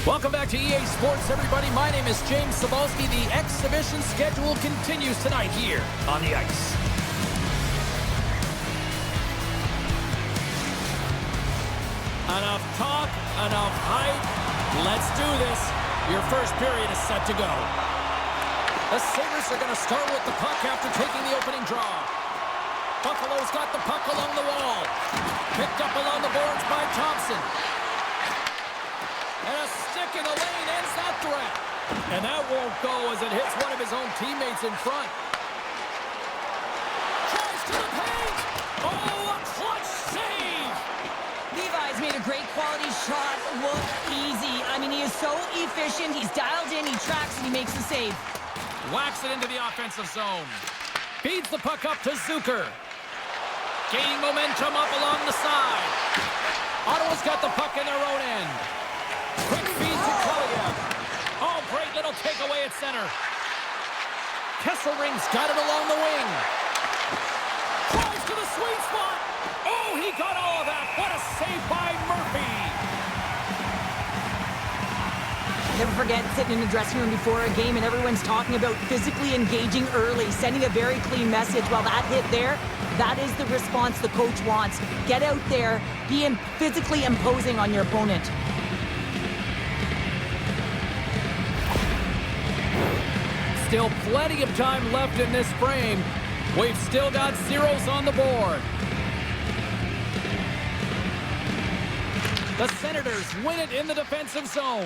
Welcome back to EA Sports, everybody. My name is James S.O.A.C.J.V. The exhibition schedule continues tonight here on the ice. Enough talk, enough hype. Let's do this. Your first period is set to go. The Sabres are going to start with the puck after taking the opening draw. Buffalo's got the puck along the wall. Picked up along the boards by Thompson. And a stick in the lane ends that threat. And that won't go as it hits one of his own teammates in front. Tries to the paint. Oh, a clutch save. Levi's made a great quality shot look easy. I mean, he is so efficient. He's dialed in, he tracks, and he makes the save. Whacks it into the offensive zone. Feeds the puck up to Zucker. Gaining momentum up along the side. Ottawa's got the puck in their own end. Quick feed to Kaliev. Oh, great little takeaway at center. Kesselring's got it along the wing. Tries to the sweet spot. Oh, he got all of that. What a save by Murphy. Never forget sitting in the dressing room before a game and everyone's talking about physically engaging early, sending a very clean message. Well, that hit there, that is the response the coach wants. Get out there, be physically imposing on your opponent. Still plenty of time left in this frame. We've still got zeros on the board. The Senators win it in the defensive zone.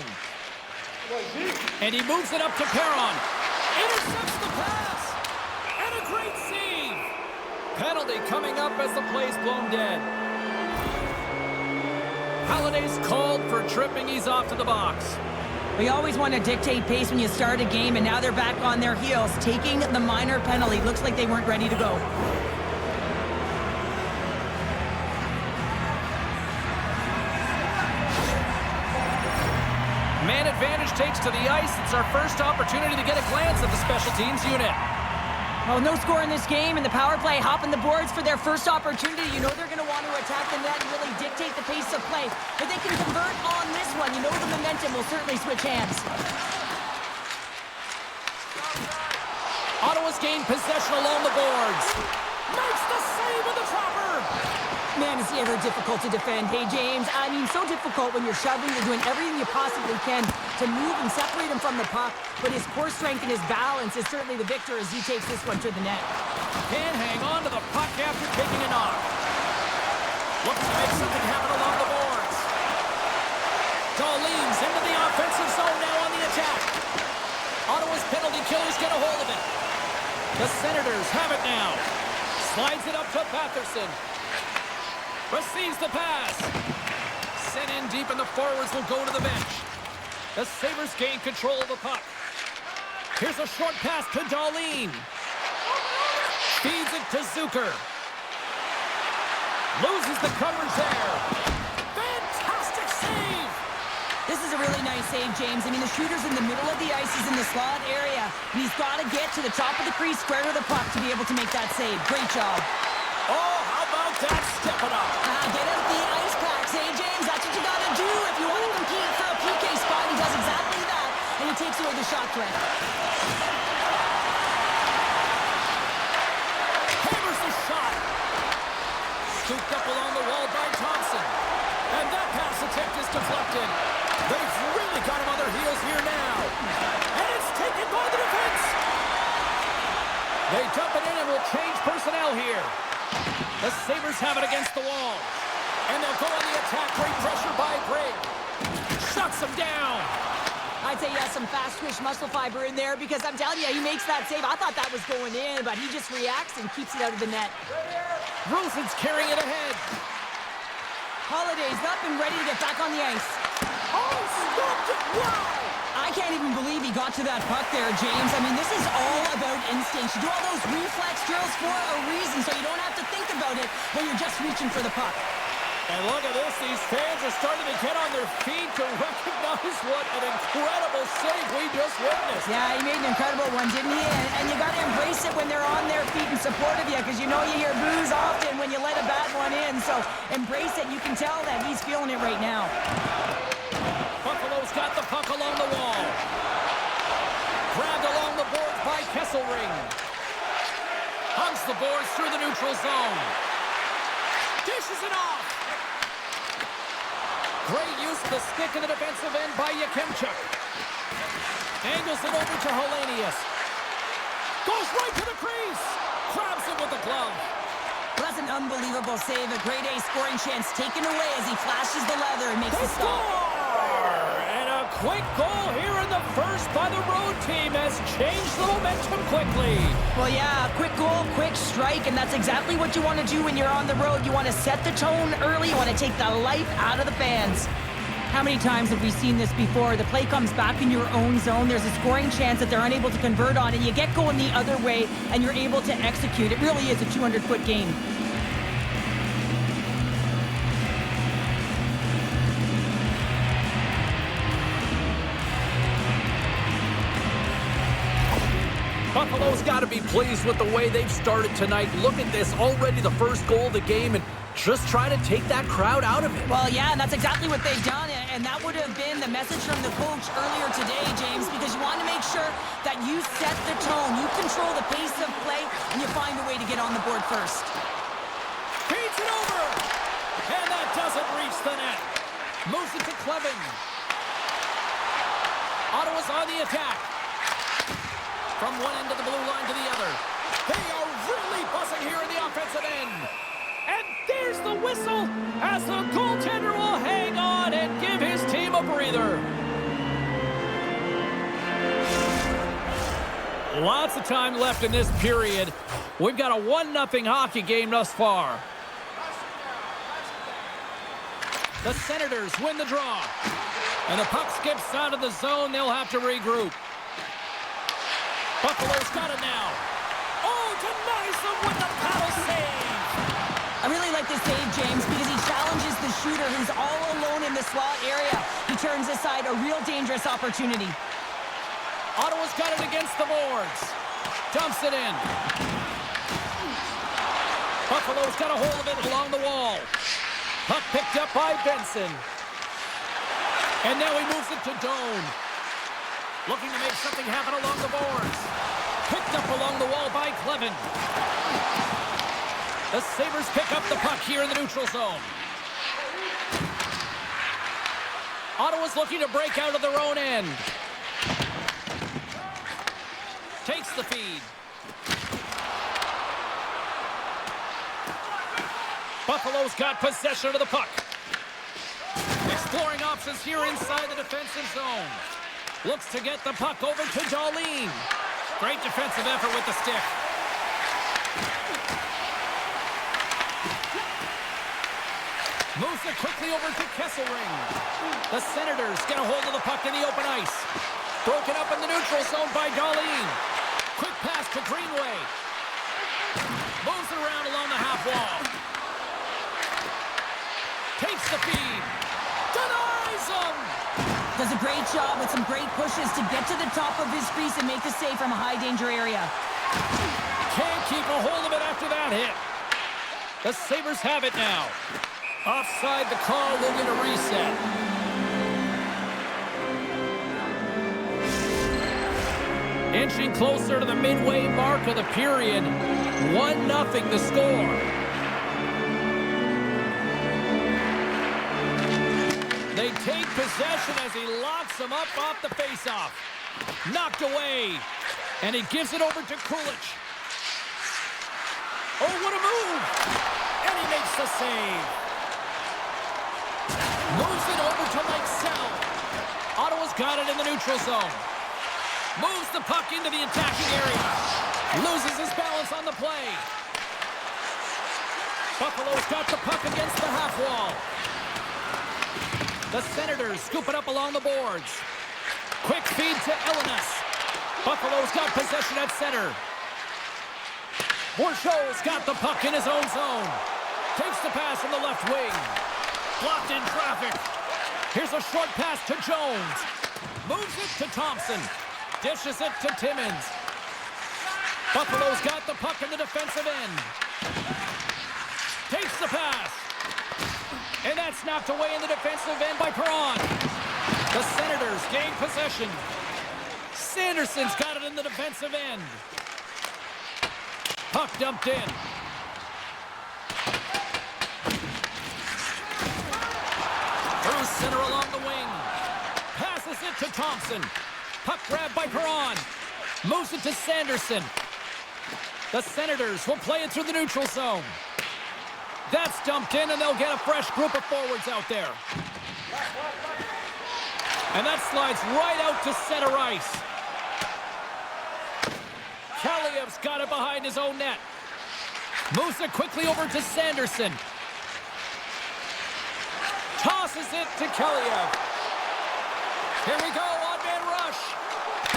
And he moves it up to Perron. Intercepts the pass. And a great save. Penalty coming up as the play's blown dead. Halliday's called for tripping. He's off to the box. We always want to dictate pace when you start a game, and now they're back on their heels, taking the minor penalty. Looks like they weren't ready to go. Man advantage takes to the ice. It's our first opportunity to get a glance at the special teams unit. Well, no score in this game, and the power play hopping the boards for their first opportunity. You know they're going to want to attack the net and really dictate the pace of play. If they can convert on this one, you know the momentum will certainly switch hands. Ottawa's gained possession along the boards. Makes the save with the trapper. Man, is he ever difficult to defend. Hey, James, I mean, so difficult when you're shoving, you're doing everything you possibly can to move and separate him from the puck, but his core strength and his balance is certainly the victor as he takes this one to the net. Can hang on to the puck after taking a knock. Looks to make something happen along the boards. Darlene's into the offensive zone now on the attack. Ottawa's penalty killers get a hold of it. The Senators have it now. Slides it up to Batherson. Receives the pass. Sent in deep, and the forwards will go to the bench. The Sabres gain control of the puck. Here's a short pass to Darlene. Feeds it to Zucker. Loses the coverage there. Fantastic save! This is a really nice save, James. I mean, the shooter's in the middle of the ice. He's in the slot area, and he's got to get to the top of the crease, square to the puck to be able to make that save. Great job. Oh, how about that? Step it up. Get out the ice packs, hey, James? That's what you got to do if you want to compete for a PK spot. He does exactly that, and he takes away the shot threat. Hammers the shot. Scooped up along the wall by Thompson. And that pass attempt is deflected. They've really got him on their heels here now. And it's taken by the defense. They dump it in and will change personnel here. The Sabres have it against the wall. And they'll go on the attack. Great pressure by Gray. Shuts him down. I'd say he has some fast twitch muscle fiber in there because I'm telling you, he makes that save. I thought that was going in, but he just reacts and keeps it out of the net. Rosen's carrying it ahead. Holiday's up and ready to get back on the ice. Oh, stopped it. Wow. I can't even believe he got to that puck there, James. I mean, this is all about instinct. You do all those reflex drills for a reason, so you don't have to think about it when you're just reaching for the puck. And look at this. These fans are starting to get on their feet to recognize what an incredible save we just witnessed. Yeah, he made an incredible one, didn't he? And you got to embrace it when they're on their feet in support of you, because you know you hear boos often when you let a bad one in. So embrace it. You can tell that he's feeling it right now. Buffalo's got the puck. ring. Hunts the boards through the neutral zone. Dishes it off. Great use of the stick in the defensive end by Yakemchuk. Angles it over to Hellenius. Goes right to the crease. Grabs it with the glove. Well, that's an unbelievable save. A grade A scoring chance taken away as he flashes the leather and makes They the stop. score! And a quick goal here in the first by the road team has changed the momentum quickly. Well, yeah, quick goal, quick strike, and that's exactly what you want to do when you're on the road. You want to set the tone early. You want to take the life out of the fans. How many times have we seen this before? The play comes back in your own zone. There's a scoring chance that they're unable to convert on, and you get going the other way, and you're able to execute. It really is a 200-foot game. Buffalo's got to be pleased with the way they've started tonight. Look at this, already the first goal of the game, and just try to take that crowd out of it. Well, yeah, and that's exactly what they've done, and that would have been the message from the coach earlier today, James, because you want to make sure that you set the tone, you control the pace of play, and you find a way to get on the board first. Feeds it over, and that doesn't reach the net. Moves it to Clevin. Ottawa's on the attack. From one end of the blue line to the other. They are really buzzing here in the offensive end. And there's the whistle as the goaltender will hang on and give his team a breather. Lots of time left in this period. We've got a 1-0 hockey game thus far. The Senators win the draw. And the puck skips out of the zone. They'll have to regroup. Buffalo's got it now. Oh, denies them with the paddle save. I really like this save, James, because he challenges the shooter who's all alone in the slot area. He turns aside a real dangerous opportunity. Ottawa's got it against the boards. Dumps it in. Buffalo's got a hold of it along the wall. Puck picked up by Benson. And now he moves it to Doan. Looking to make something happen along the boards. Picked up along the wall by Clevin. The Sabres pick up the puck here in the neutral zone. Ottawa's looking to break out of their own end. Takes the feed. Buffalo's got possession of the puck. Exploring options here inside the defensive zone. Looks to get the puck over to Darlene. Great defensive effort with the stick. Moves it quickly over to Kesselring. The Senators get a hold of the puck in the open ice. Broken up in the neutral zone by Darlene. Quick pass to Greenway. Moves it around along the half wall. Takes the feed. Denies him. Does a great job with some great pushes to get to the top of his crease and make the save from a high-danger area. Can't keep a hold of it after that hit. The Sabres have it now. Offside the call, they'll get a reset. Inching closer to the midway mark of the period. 1-0 the score. They take possession as he locks them up off the faceoff. Knocked away. And he gives it over to Kulich. Oh, what a move! And he makes the save. Moves it over to Lexell. Ottawa's got it in the neutral zone. Moves the puck into the attacking area. Loses his balance on the play. Buffalo's got the puck against the half wall. The Senators scoop it up along the boards. Quick feed to Ellenis. Buffalo's got possession at center. Bourchot's got the puck in his own zone. Takes the pass from the left wing. Blocked in traffic. Here's a short pass to Jones. Moves it to Thompson. Dishes it to Timmins. Buffalo's got the puck in the defensive end. Takes the pass. And that's knocked away in the defensive end by Perron. The Senators gain possession. Sanderson's got it in the defensive end. Puck dumped in. Through center along the wing. Passes it to Thompson. Puck grab by Perron. Moves it to Sanderson. The Senators will play it through the neutral zone. That's dumped in, and they'll get a fresh group of forwards out there. And that slides right out to center ice. Kaliev's got it behind his own net. Moves it quickly over to Sanderson. Tosses it to Kaliev. Here we go, on-man rush.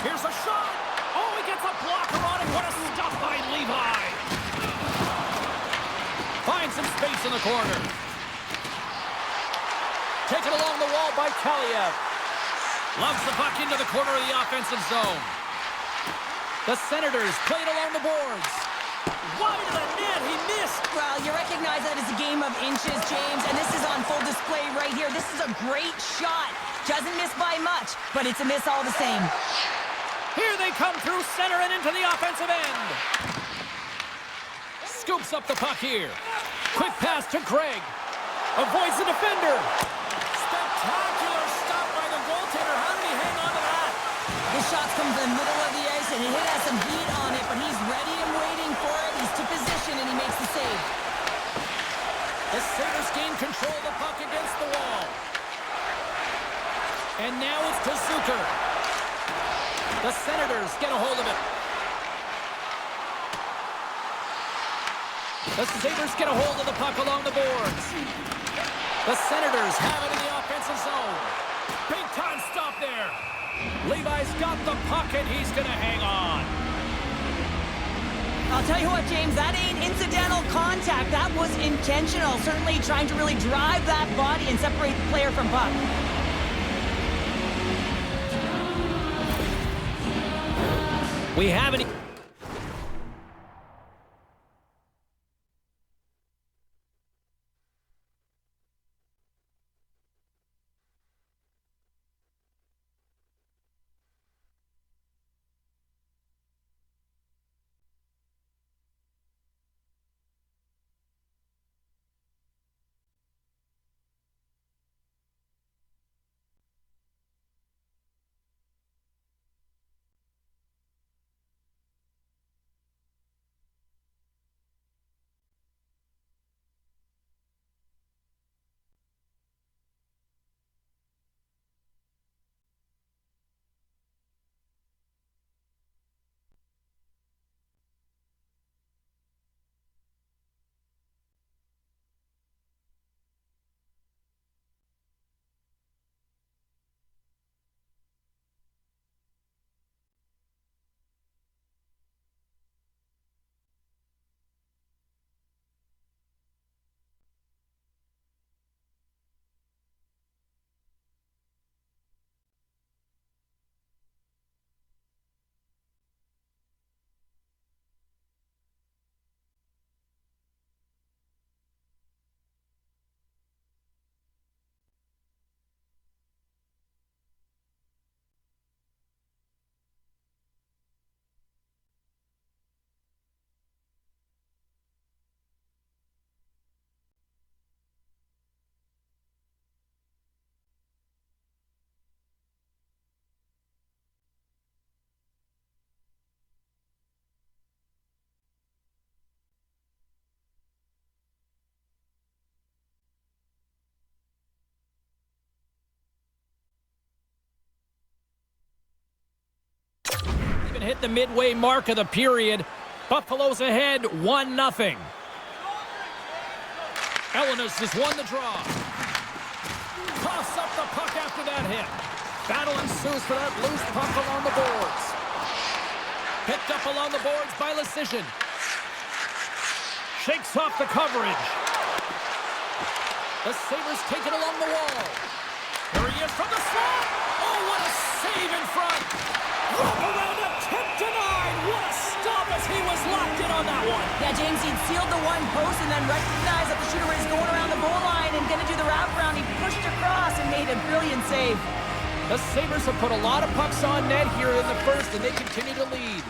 Here's a shot. Oh, he gets a blocker on it. What a stop by Levi. Finds some space in the corner. Taken along the wall by Kaliev. Loves the puck into the corner of the offensive zone. The Senators played along the boards. Wide of the net, he missed. Well, you recognize that it's a game of inches, James, and this is on full display right here. This is a great shot. Doesn't miss by much, but it's a miss all the same. Here they come through center and into the offensive end. Scoops up the puck here. Quick pass to Craig. Avoids the defender. Spectacular stop by the goaltender. How did he hang on to that? This shot's come from the middle of the ice, and it has some heat on it, but he's ready and waiting for it. He's to position, and he makes the save. The Sabres gain control of the puck against the wall. And now it's to Zucker. The Senators get a hold of it. The Sabres get a hold of the puck along the boards. The Senators have it in the offensive zone. Big time stop there. Levi's got the puck, and he's going to hang on. I'll tell you what, James, that ain't incidental contact. That was intentional. Certainly trying to really drive that body and separate the player from puck. We haven't... Hit the midway mark of the period. Buffalo's ahead 1-0. Elenis has won the draw. Toss up the puck after that hit. Battle ensues for that loose puck along the boards. Picked up along the boards by S.O.A.C.J.V. Shakes off the coverage. The Sabres take it along the wall. Here he is from the slot. Oh, what a save in front. Wrap around him, tip denied. What a stop as he was locked in on that one. Yeah, James, he'd sealed the one post and then recognized that the shooter was going around the goal line and going to do the wraparound. He pushed across and made a brilliant save. The Sabres have put a lot of pucks on net here in the first, and they continue to lead.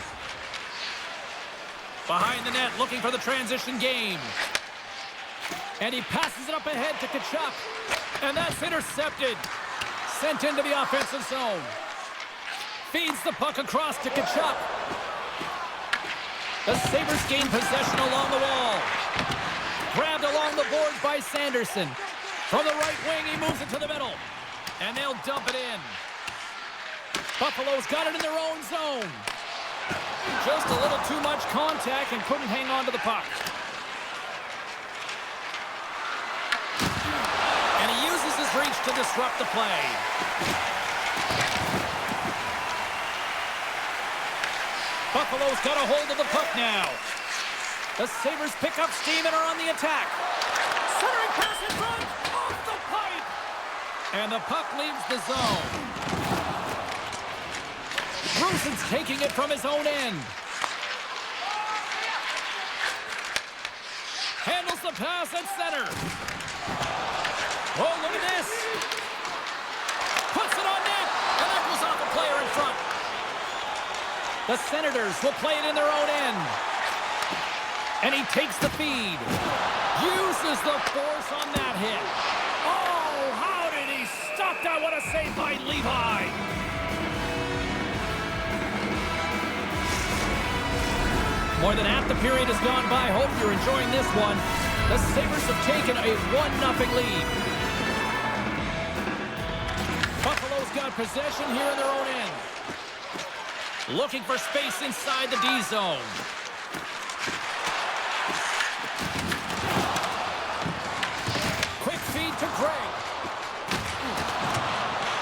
Behind the net, looking for the transition game. And he passes it up ahead to Tkachuk. And that's intercepted. Sent into the offensive zone. Feeds the puck across to Tkachuk. The Sabres gain possession along the wall. Grabbed along the boards by Sanderson. From the right wing, he moves it to the middle. And they'll dump it in. Buffalo's got it in their own zone. Just a little too much contact and couldn't hang on to the puck. And he uses his reach to disrupt the play. Buffalo's got a hold of the puck now. The Sabres pick up steam and are on the attack. Centering pass in front, off the pipe. And the puck leaves the zone. Bruson's taking it from his own end. Handles the pass at center. Oh, look at this. Puts it on net, and that goes off a player in front. The Senators will play it in their own end. And he takes the feed. Uses the force on that hit. Oh, how did he stop that? What a save by Levi. More than half the period has gone by. Hope you're enjoying this one. The Sabres have taken a 1-0 lead. Buffalo's got possession here in their own end. Looking for space inside the D zone. Quick feed to Gregg.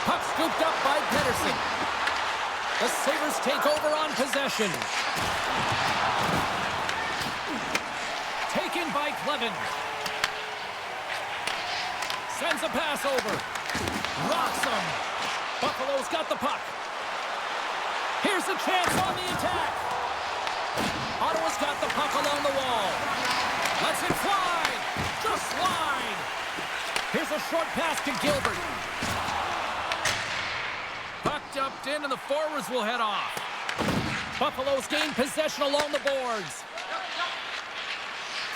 Puck scooped up by Pedersen. The Sabres take over on possession. Taken by Clevin. Sends a pass over. Rocks him. Buffalo's got the puck. Here's a chance on the attack. Ottawa's got the puck along the wall. Lets it fly. Just wide. Here's a short pass to Gilbert. Puck dumped in and the forwards will head off. Buffalo's gained possession along the boards.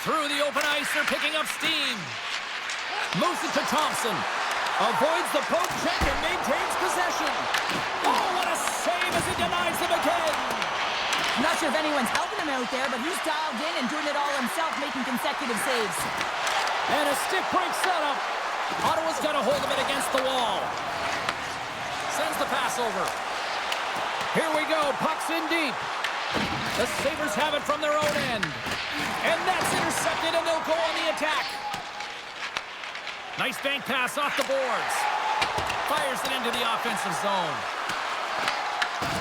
Through the open ice, they're picking up steam. Moves it to Thompson. Avoids the poke check and maintains possession. Oh, what a save as he denies them again. I'm not sure if anyone's helping him out there, but he's dialed in and doing it all himself, making consecutive saves. And a stick break setup. Ottawa's got a hold of it against the wall. Sends the pass over. Here we go, puck's in deep. The Sabres have it from their own end. And that's intercepted, and they'll go on the attack. Nice bank pass off the boards. Fires it into the offensive zone.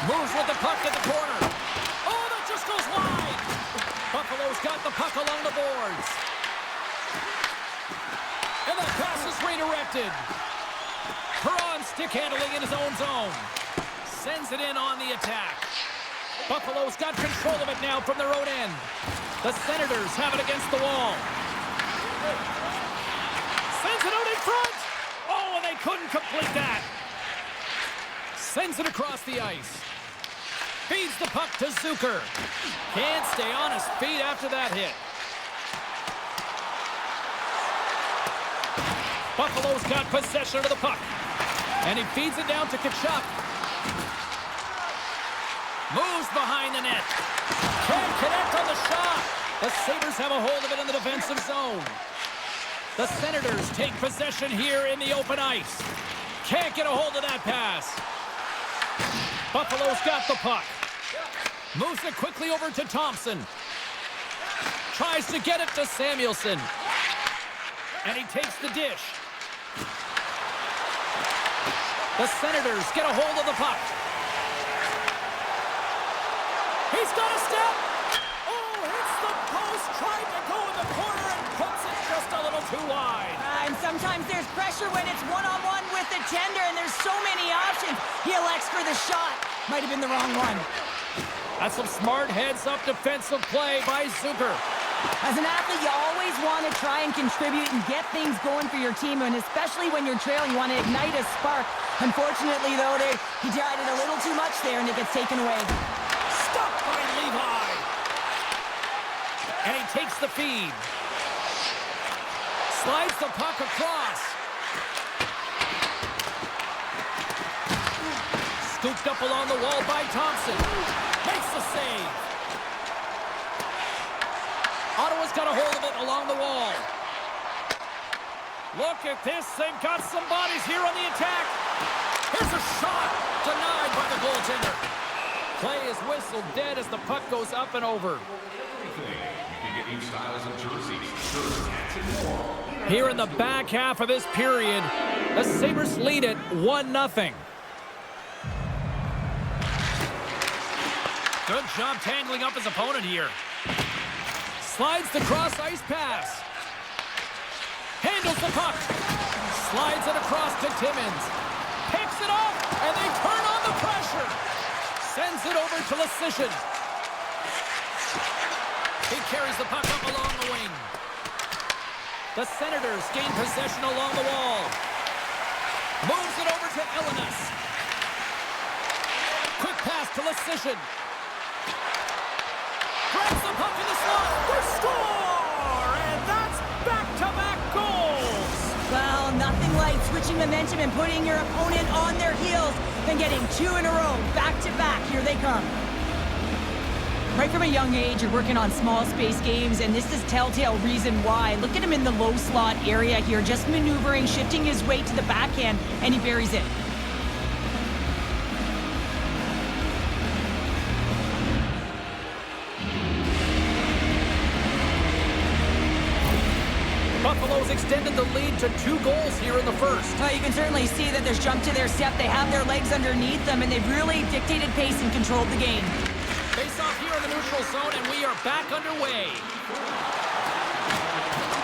Moves with the puck at the corner. Oh, that just goes wide. Buffalo's got the puck along the boards. And that pass is redirected. Perron stick handling in his own zone. Sends it in on the attack. Buffalo's got control of it now from their own end. The Senators have it against the wall. Sends it out in front. Oh, and they couldn't complete that. Sends it across the ice. Feeds the puck to Zucker. Can't stay on his feet after that hit. Buffalo's got possession of the puck. And he feeds it down to Tkachuk. Moves behind the net. Can't connect on the shot. The Sabres have a hold of it in the defensive zone. The Senators take possession here in the open ice. Can't get a hold of that pass. Buffalo's got the puck. Moves it quickly over to Thompson. Tries to get it to Samuelson. And he takes the dish. The Senators get a hold of the puck. He's got a step. Oh, hits the post. Tried to go in the corner and puts it just a little too wide. And sometimes there's pressure when it's one-on-one with the tender, and there's so many options. He elects for the shot. Might have been the wrong one. That's some smart heads-up defensive play by Zucker. As an athlete, you always want to try and contribute and get things going for your team, and especially when you're trailing, you want to ignite a spark. Unfortunately, though, he tried it a little too much there, and it gets taken away. Stopped by Levi. And he takes the feed. Slides the puck across. Scooped up along the wall by Thompson. Makes the save. Ottawa's got a hold of it along the wall. Look at this. They've got some bodies here on the attack. Here's a shot. Denied by the goaltender. Play is whistled dead as the puck goes up and over. Here in the back half of this period, the Sabres lead it 1-0. Good job tangling up his opponent here. Slides the cross-ice pass. Handles the puck. Slides it across to Timmins. Picks it up, and they turn on the pressure. Sends it over to S.O.A.C.J.V. He carries the puck up along the wing. The Senators gain possession along the wall. Moves it over to Ellinas. Quick pass to S.O.A.C.J.V. Grabs the puck in the slot. They score! And that's back-to-back goals. Well, nothing like switching momentum and putting your opponent on their heels than getting 2 in a row, back-to-back. Here they come. Right from a young age, you're working on small space games, and this is telltale reason why. Look at him in the low slot area here, just maneuvering, shifting his weight to the backhand, and he buries it. Buffalo's extended the lead to 2 goals here in the first. Well, you can certainly see that there's jump to their step. They have their legs underneath them, and they've really dictated pace and controlled the game. Face off here in the neutral zone, and we are back underway.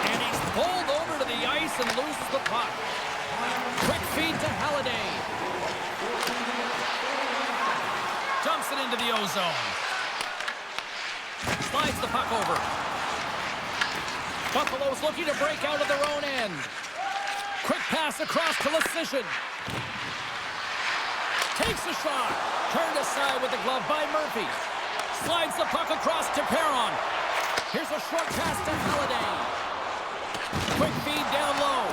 And he's pulled over to the ice and loses the puck. Quick feed to Halliday. Dumps it into the O-zone. Slides the puck over. Buffalo's looking to break out of their own end. Quick pass across to S.O.A.C.J.V. Takes a shot. Turned aside with the glove by Murphy. Slides the puck across to Perron. Here's a short pass to Halliday. Quick feed down low.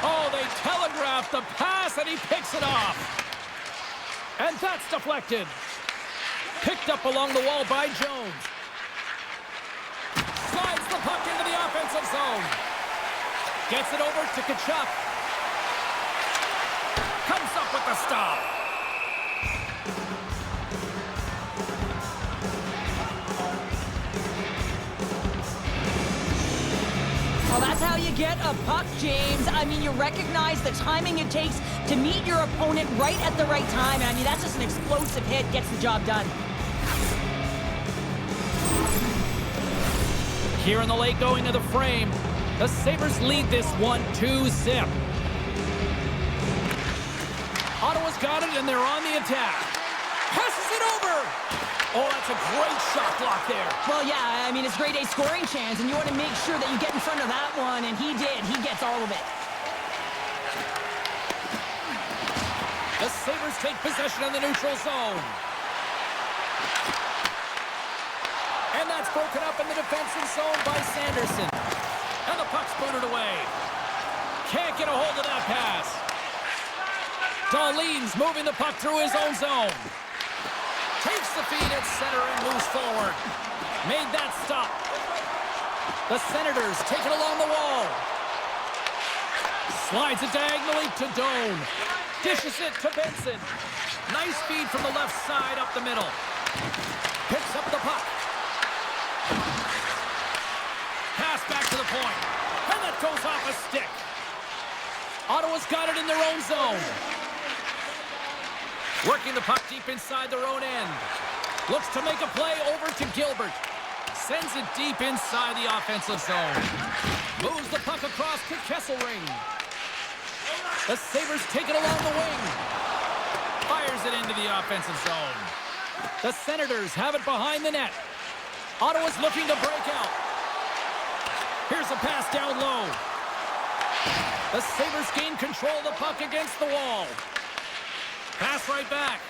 Oh, they telegraphed the pass, and he picks it off. And that's deflected. Picked up along the wall by Jones. Slides the puck into the offensive zone. Gets it over to Tkachuk. Comes up with the stop. Well, that's how you get a puck, James. I mean, you recognize the timing it takes to meet your opponent right at the right time. I mean, that's just an explosive hit, gets the job done. Here in the late going to the frame, the Sabres lead this 1-2 zip. Ottawa's got it, and they're on the attack. Passes it over. Oh, that's a great shot block there. Well, yeah, I mean, it's grade A scoring chance, and you want to make sure that you get in front of that one, and he did. He gets all of it. The Sabres take possession in the neutral zone. And that's broken up in the defensive zone by Sanderson. And the puck's booted away. Can't get a hold of that pass. Dahlin's moving the puck through his own zone. Takes the feed at center and moves forward. Made that stop. The Senators take it along the wall. Slides it diagonally to Doan. Dishes it to Benson. Nice feed from the left side up the middle. Picks up the puck. Pass back to the point. And that goes off a stick. Ottawa's got it in their own zone. Working the puck deep inside their own end. Looks to make a play over to Gilbert. Sends it deep inside the offensive zone. Moves the puck across to Kesselring. The Sabres take it along the wing. Fires it into the offensive zone. The Senators have it behind the net. Ottawa's looking to break out. Here's a pass down low. The Sabres gain control of the puck against the wall. Pass right back.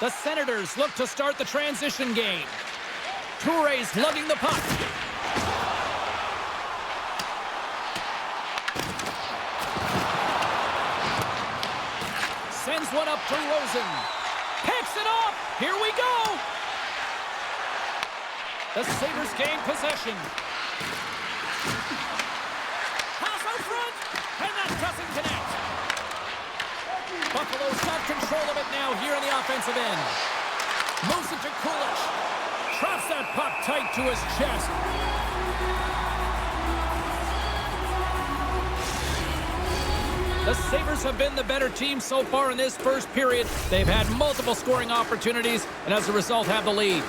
The Senators look to start the transition game. Touré's lugging the puck. Sends one up to Rosen. Picks it up. Here we go. The Sabres gain possession. Pass out front. And that doesn't connect. Buffalo's got control of it now here in the offensive end. Moves it to Kulich. Traps that puck tight to his chest. The Sabres have been the better team so far in this first period. They've had multiple scoring opportunities, and as a result have the lead.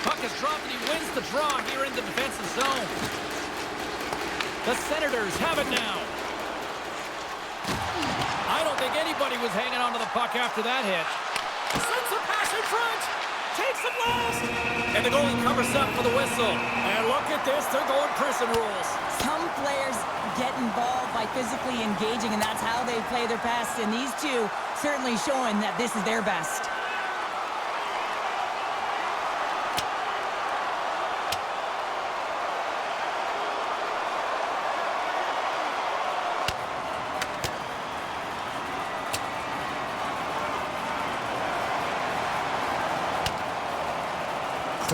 Puck is dropped, and he wins the draw here in the defensive zone. The Senators have it now. I don't think anybody was hanging on to the puck after that hit. Sends a pass in front. Takes the blast. And the goalie covers up for the whistle. And look at this. They're going prison rules. Some players get involved by physically engaging, and that's how they play their best. And these two certainly showing that this is their best.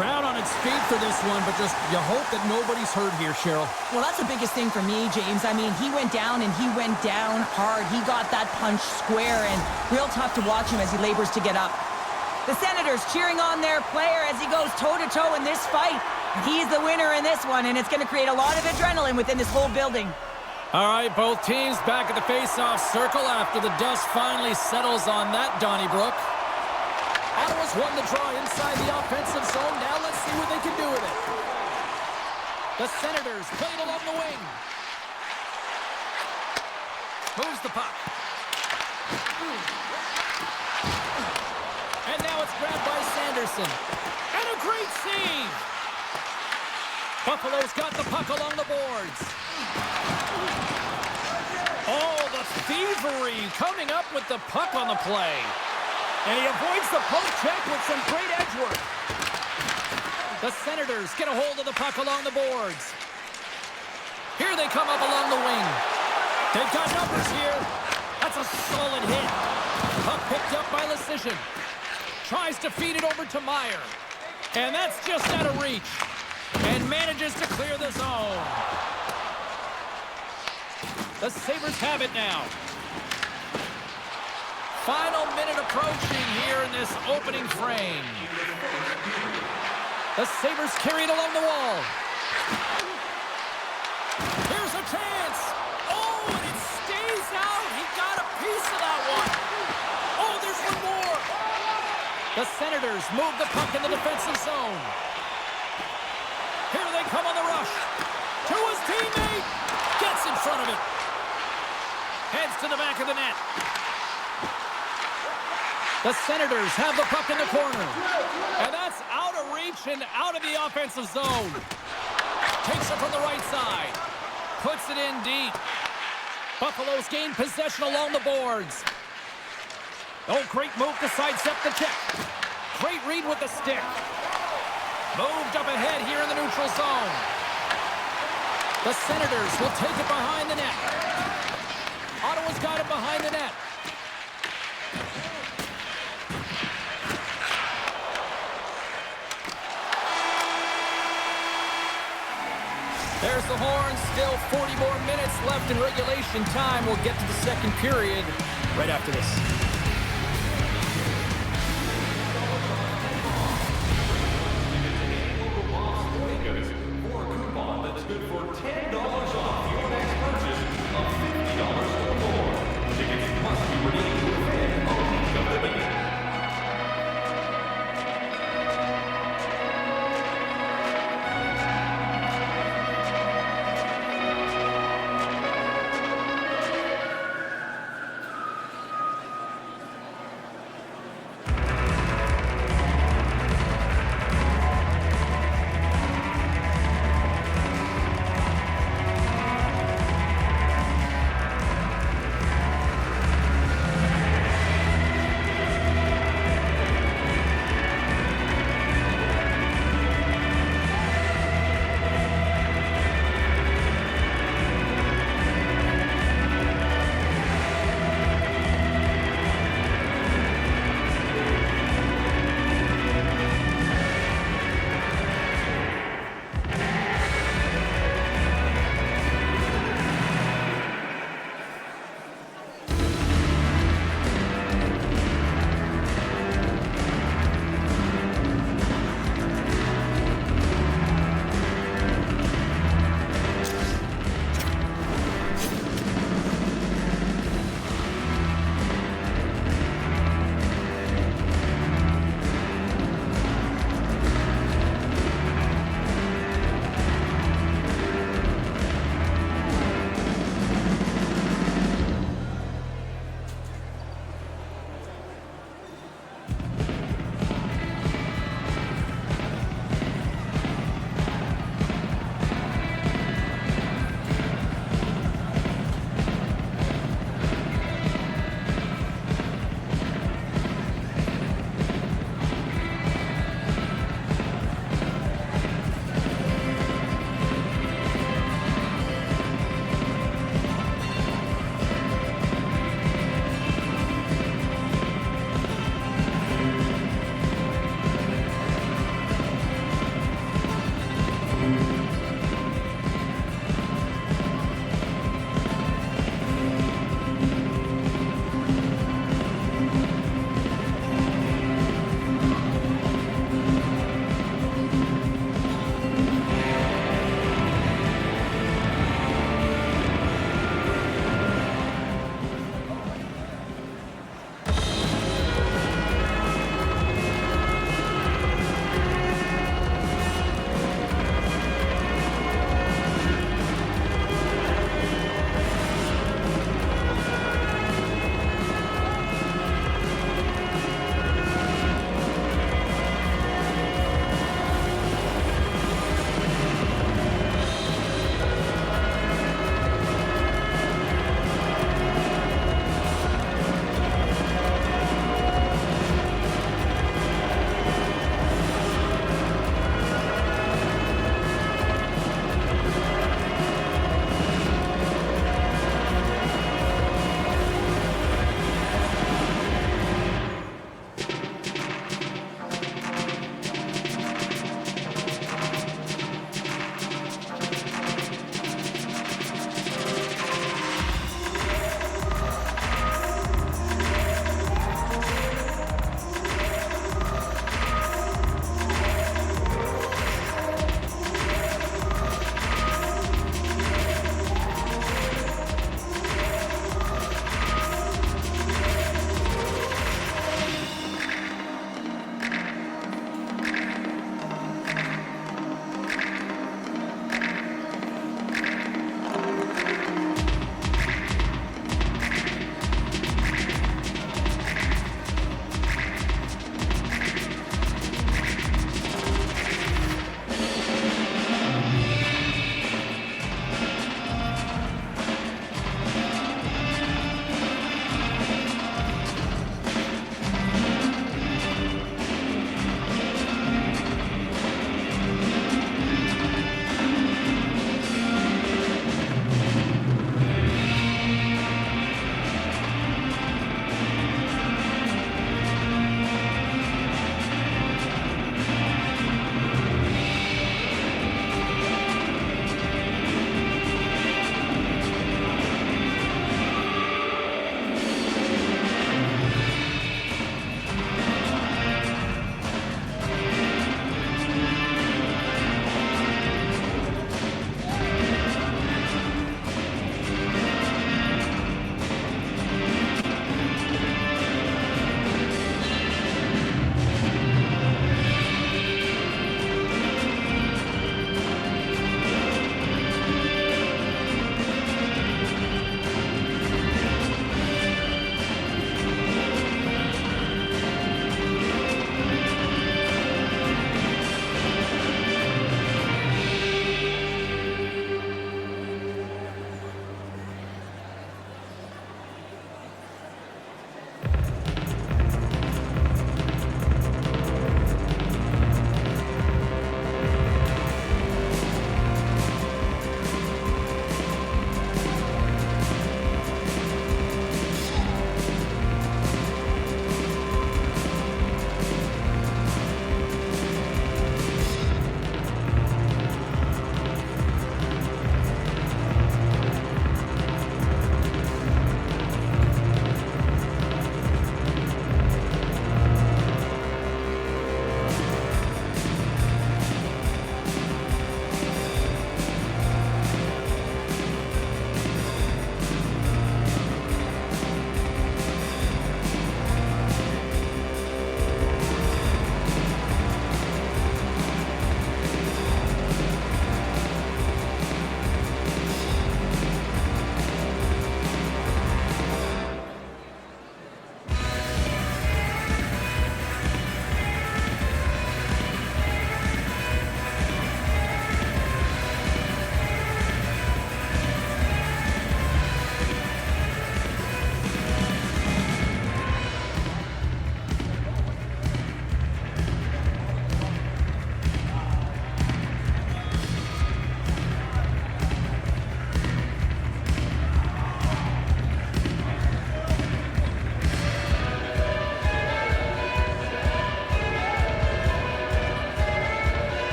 Crowd on its feet for this one, but just you hope that nobody's hurt here, Cheryl. Well, that's the biggest thing for me, James. I mean, he went down, and he went down hard. He got that punch square, and real tough to watch him as he labors to get up. The Senators cheering on their player as he goes toe-to-toe in this fight. He's the winner in this one, and it's going to create a lot of adrenaline within this whole building. All right, both teams back at the face-off circle after the dust finally settles on that Donnybrook. Ottawa's won the draw inside the offensive zone. Now let's see what they can do with it. The Senators play it along the wing. Moves the puck. And now it's grabbed by Sanderson. And a great save. Buffalo's got the puck along the boards. Oh, the thievery coming up with the puck on the play. And he avoids the poke check with some great edge work. The Senators get a hold of the puck along the boards. Here they come up along the wing. They've got numbers here. That's a solid hit. Puck picked up by Lecision. Tries to feed it over to Meyer. And that's just out of reach. And manages to clear the zone. The Sabres have it now. Final minute approaching here in this opening frame. The Sabres carry it along the wall. Here's a chance. Oh, and it stays out. He got a piece of that one. Oh, there's one more. The Senators move the puck in the defensive zone. Here they come on the rush. To his teammate. Gets in front of it. Heads to the back of the net. The Senators have the puck in the corner. And that's out of reach and out of the offensive zone. Takes it from the right side. Puts it in deep. Buffalo's gained possession along the boards. Oh, great move to sidestep the check. Great read with the stick. Moved up ahead here in the neutral zone. The Senators will take it behind the net. Ottawa's got it behind the net. There's the horn. Still 40 more minutes left in regulation time. We'll get to the second period right after this. For a coupon that's good for $10 off your next purchase of $50 or more. Tickets must be redeemed within a week of the meeting.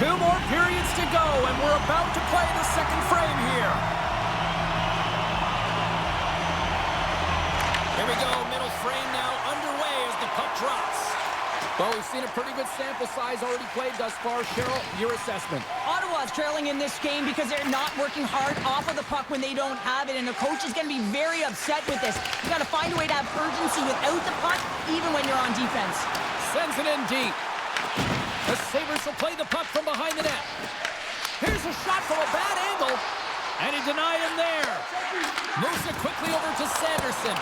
2 more periods to go, and we're about to play the second frame here. Here we go, middle frame now underway as the puck drops. Well, we've seen a pretty good sample size already played thus far. Cheryl, your assessment. Ottawa's trailing in this game because they're not working hard off of the puck when they don't have it, and the coach is going to be very upset with this. You got to find a way to have urgency without the puck, even when you're on defense. Sends it in deep. The Sabres will play the puck from behind the net. Here's a shot from a bad angle, and he denied him there. Moves it quickly over to Sanderson.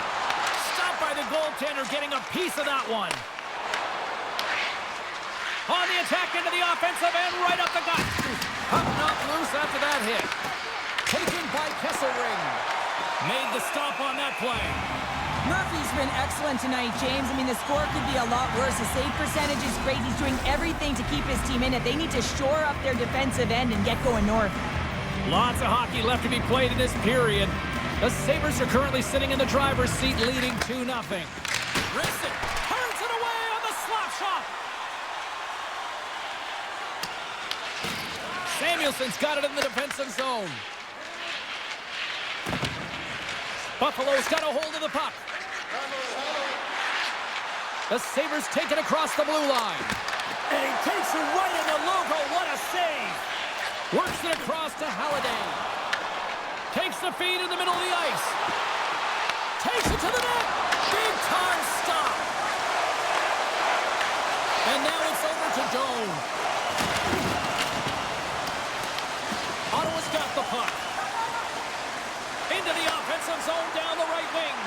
Stopped by the goaltender, getting a piece of that one. On the attack into the offensive end, right up the gut. Puck knocked loose after that hit. Taken by Kesselring. Made the stop on that play. Murphy's been excellent tonight, James. I mean, the score could be a lot worse. The save percentage is great. He's doing everything to keep his team in it. They need to shore up their defensive end and get going north. Lots of hockey left to be played in this period. The Sabres are currently sitting in the driver's seat, leading 2-0. Risset turns it away on the slap shot. Samuelson's got it in the defensive zone. Buffalo's got a hold of the puck. The Sabres take it across the blue line. And he takes it right in the logo. What a save. Works it across to Halliday. Takes the feed in the middle of the ice. Takes it to the net. Big time stop. And now it's over to Doan. Ottawa's got the puck. Into the offensive zone down the right wing.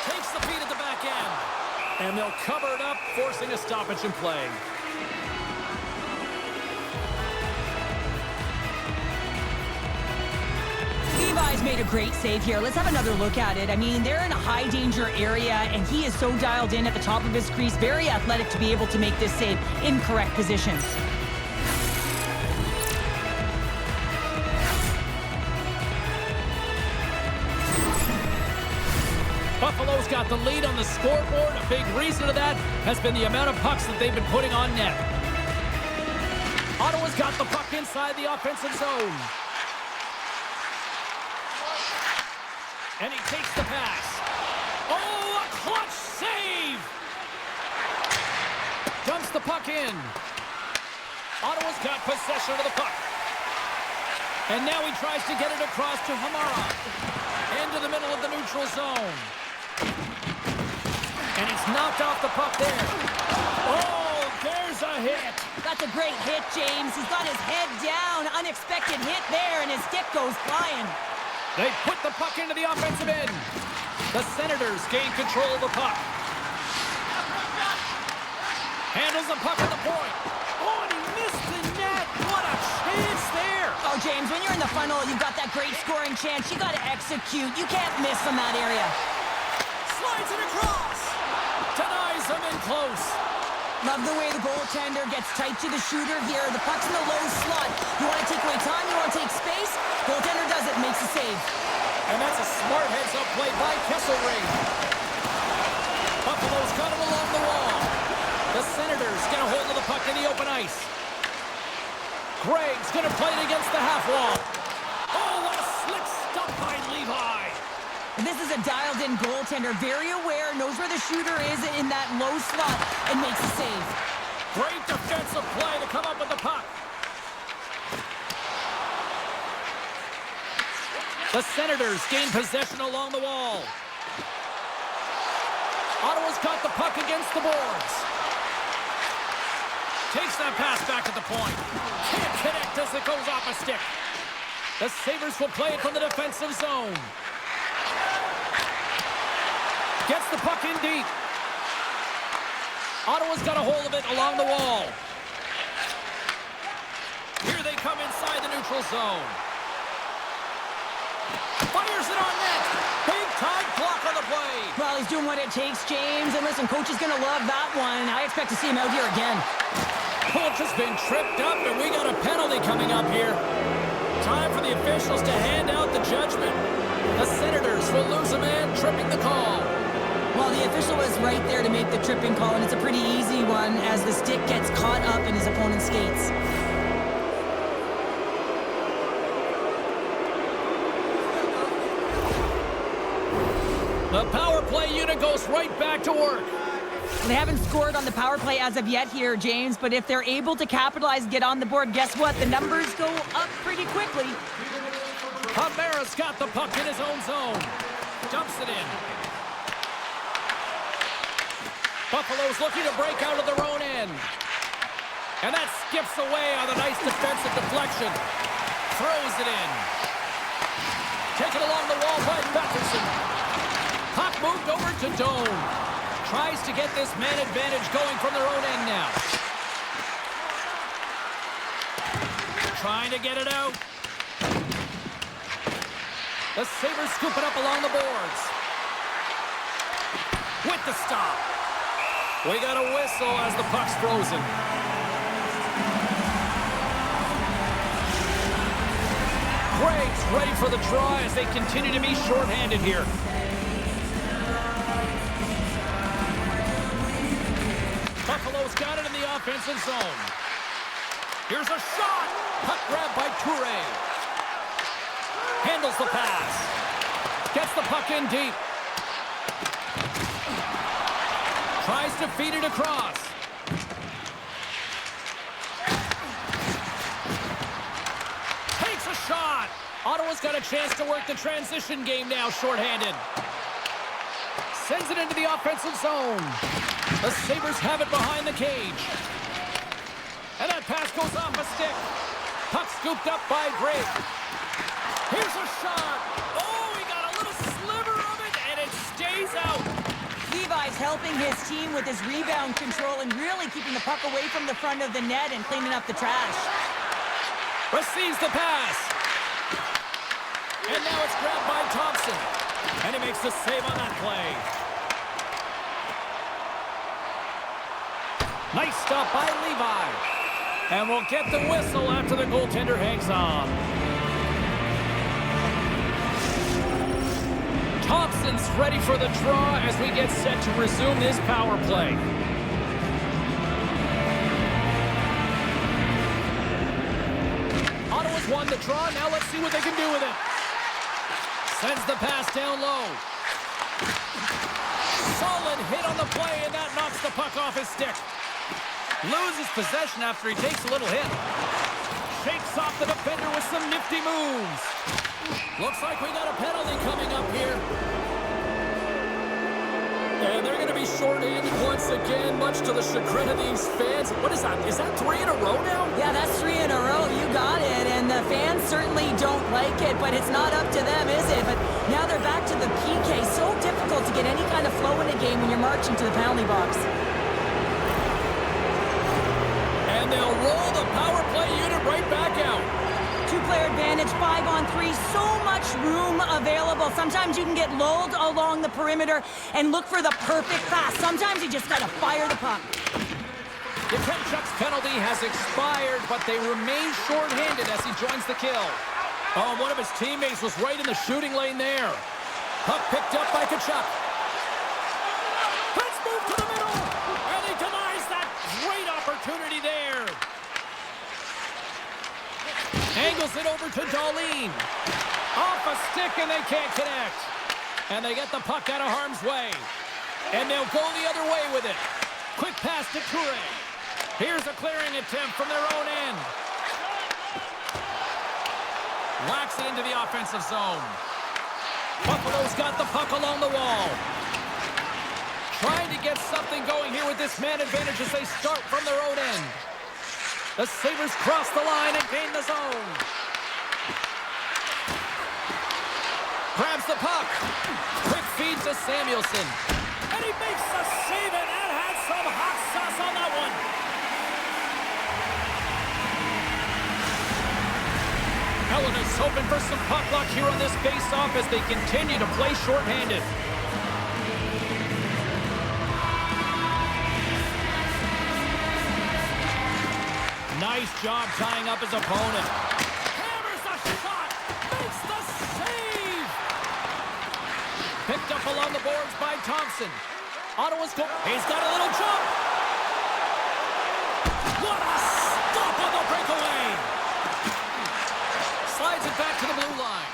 Takes the feed at the back end. And they'll cover it up, forcing a stoppage in play. Levi's made a great save here. Let's have another look at it. I mean, they're in a high-danger area, and he is so dialed in at the top of his crease. Very athletic to be able to make this save in correct positions. Buffalo's got the lead on the scoreboard. A big reason of that has been the amount of pucks that they've been putting on net. Ottawa's got the puck inside the offensive zone. And he takes the pass. Oh, a clutch save! Dumps the puck in. Ottawa's got possession of the puck. And now he tries to get it across to Hamara. Into the middle of the neutral zone. And he's knocked off the puck there. Oh, there's a hit. That's a great hit, James. He's got his head down. Unexpected hit there, and his stick goes flying. They put the puck into the offensive end. The Senators gain control of the puck. Handles the puck at the point. Oh, and he missed the net. What a chance there. Oh, James, when you're in the funnel, you've got that great scoring chance. You got to execute. You can't miss from that area. Slides it across. Denies him in close. Love the way the goaltender gets tight to the shooter here. The puck's in the low slot. You want to take away time, you want to take space. Goaltender does it, makes the save. And that's a smart heads-up play by Kesselring. Buffalo's got it along the wall. The Senators get a hold of the puck in the open ice. Gregg's going to play it against the half wall. Oh, what a slick stop by Levi. This is a dialed-in goaltender, very aware, knows where the shooter is in that low slot, and makes the save. Great defensive play to come up with the puck. The Senators gain possession along the wall. Ottawa's got the puck against the boards. Takes that pass back at the point. Can't connect as it goes off a stick. The Sabres will play it from the defensive zone. Gets the puck in deep. Ottawa's got a hold of it along the wall. Here they come inside the neutral zone. Fires it on net. Big time block on the play. Well, he's doing what it takes, James. And listen, coach is going to love that one. I expect to see him out here again. Coach has been tripped up, and we got a penalty coming up here. Time for the officials to hand out the judgment. The Senators will lose a man, tripping the call. Well, the official was right there to make the tripping call, and it's a pretty easy one as the stick gets caught up in his opponent's skates. The power play unit goes right back to work. They haven't scored on the power play as of yet here, James, but if they're able to capitalize, get on the board, guess what? The numbers go up pretty quickly. Hamara's got the puck in his own zone. Dumps it in. Buffalo's looking to break out of their own end. And that skips away on a nice defensive deflection. Throws it in. Taken along the wall by Batterson. Puck moved over to Doan. Tries to get this man advantage going from their own end now. Trying to get it out. The Sabres scoop it up along the boards. With the stop. We got a whistle as the puck's frozen. Greg's ready for the draw as they continue to be shorthanded here. Buffalo's got it in the offensive zone. Here's a shot. Puck grabbed by Toure. Handles the pass. Gets the puck in deep. Tries to feed it across. Takes a shot. Ottawa's got a chance to work the transition game now, shorthanded. Sends it into the offensive zone. The Sabres have it behind the cage. And that pass goes off a stick. Puck scooped up by Greg. Here's a shot. Oh, he got a little sliver of it, and it stays out. Levi's helping his team with his rebound control and really keeping the puck away from the front of the net and cleaning up the trash. Receives the pass. And now it's grabbed by Thompson. And he makes the save on that play. Nice stop by Levi. And we'll get the whistle after the goaltender hangs on. Thompson's ready for the draw as we get set to resume this power play. Ottawa's won the draw. Now let's see what they can do with it. Sends the pass down low. Solid hit on the play, and that knocks the puck off his stick. Loses possession after he takes a little hit. Shakes off the defender with some nifty moves. Looks like we got a penalty coming up here. And they're going to be shorthanded once again, much to the chagrin of these fans. What is that? Is that 3 in a row now? Yeah, that's 3 in a row. You got it. And the fans certainly don't like it, but it's not up to them, is it? But now they're back to the PK. So difficult to get any kind of flow in a game when you're marching to the penalty box. And they'll roll the power play unit right back out. 2-player advantage, 5-on-3, so much room available. Sometimes you can get lulled along the perimeter and look for the perfect pass. Sometimes you just gotta fire the puck. Yachemchuk's penalty has expired, but they remain shorthanded as he joins the kill. Oh, one of his teammates was right in the shooting lane there. Puck picked up by Tkachuk. Let's move to the middle, and he denies that great opportunity there. Angles it over to Darlene. Off a stick, and they can't connect. And they get the puck out of harm's way. And they'll go the other way with it. Quick pass to Toure. Here's a clearing attempt from their own end. Whacks it into the offensive zone. Buffalo's got the puck along the wall. Trying to get something going here with this man advantage as they start from their own end. The Sabres cross the line and gain the zone. Grabs the puck. Quick feed to Samuelson. And he makes the save, and that had some hot sauce on that one. Helen is hoping for some puck luck here on this face-off as they continue to play shorthanded. Nice job tying up his opponent. Hammers a shot. Makes the save. Picked up along the boards by Thompson. Ottawa's goal. He's got a little jump. What a stop on the breakaway. Slides it back to the blue line.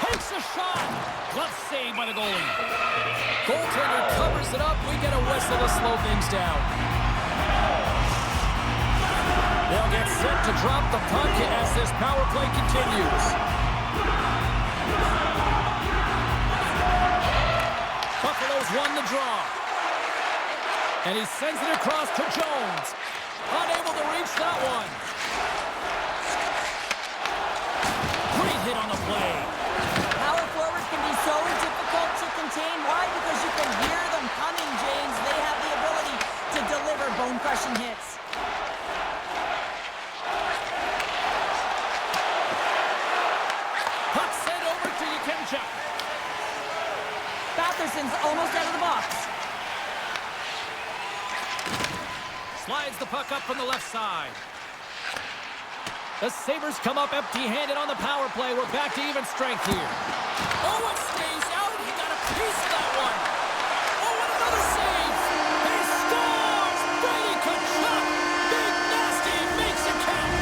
Takes a shot. Glove save by the goalie. Goaltender covers it up. We get a whistle to slow things down. They'll get set to drop the puck as this power play continues. Buffalo's won the draw. And he sends it across to Jones. Unable to reach that one. Great hit on the play. Power forwards can be so difficult to contain. Why? Because you can hear them coming, James. They have the ability to deliver bone-crushing hits. Puck sent over to Yakemchuk. Batherson's almost out of the box. Slides the puck up from the left side. The Sabres come up empty-handed on the power play. We're back to even strength here. Oh, it stays out. He got a piece of that one. Oh, and another save. He scores. Brady Tkachuk. Big nasty makes it count.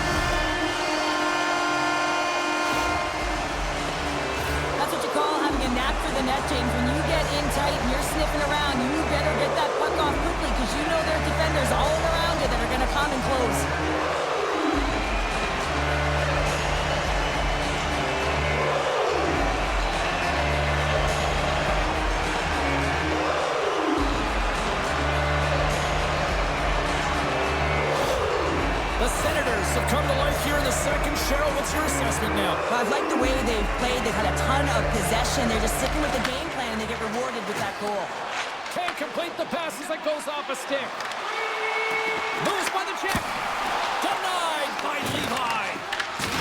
That's what you call having a knack for the net, James. When you get in tight and you're sniffing around, you better get that puck off quickly because you know there are defenders all around you that are going to come and close. The Senators have come to life here in the second. Cheryl, what's your assessment now? Well, I've liked the way they've played. They've had a ton of possession. They're just sticking with the game plan, and they get rewarded with that goal. Can't complete the pass as it goes off a stick. Moves by the check. Denied by Levi.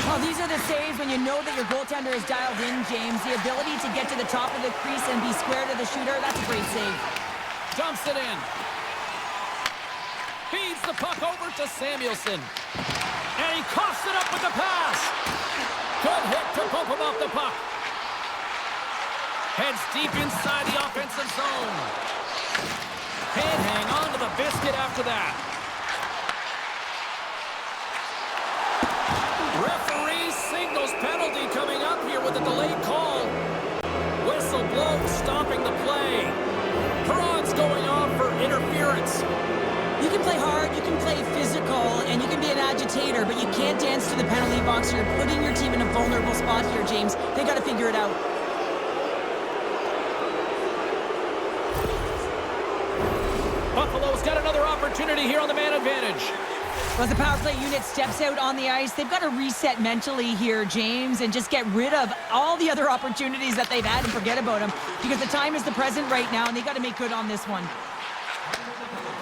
Well, these are the saves when you know that your goaltender is dialed in, James. The ability to get to the top of the crease and be square to the shooter, that's a great save. Dumps it in. Feeds the puck over to Samuelson. And he coughs it up with the pass. Good hit to bump him off the puck. Heads deep inside the offensive zone. Can't hang on to the biscuit after that. Referee signals penalty coming up here with a delayed call. Whistle blows, stopping the play. Perron's going off for interference. You can play hard, you can play physical, and you can be an agitator, but you can't dance to the penalty box. You're putting your team in a vulnerable spot here, James. They got to figure it out. Buffalo's got another opportunity here on the man advantage. As the power play unit steps out on the ice, they've got to reset mentally here, James, and just get rid of all the other opportunities that they've had and forget about them, because the time is the present right now, and they got to make good on this one.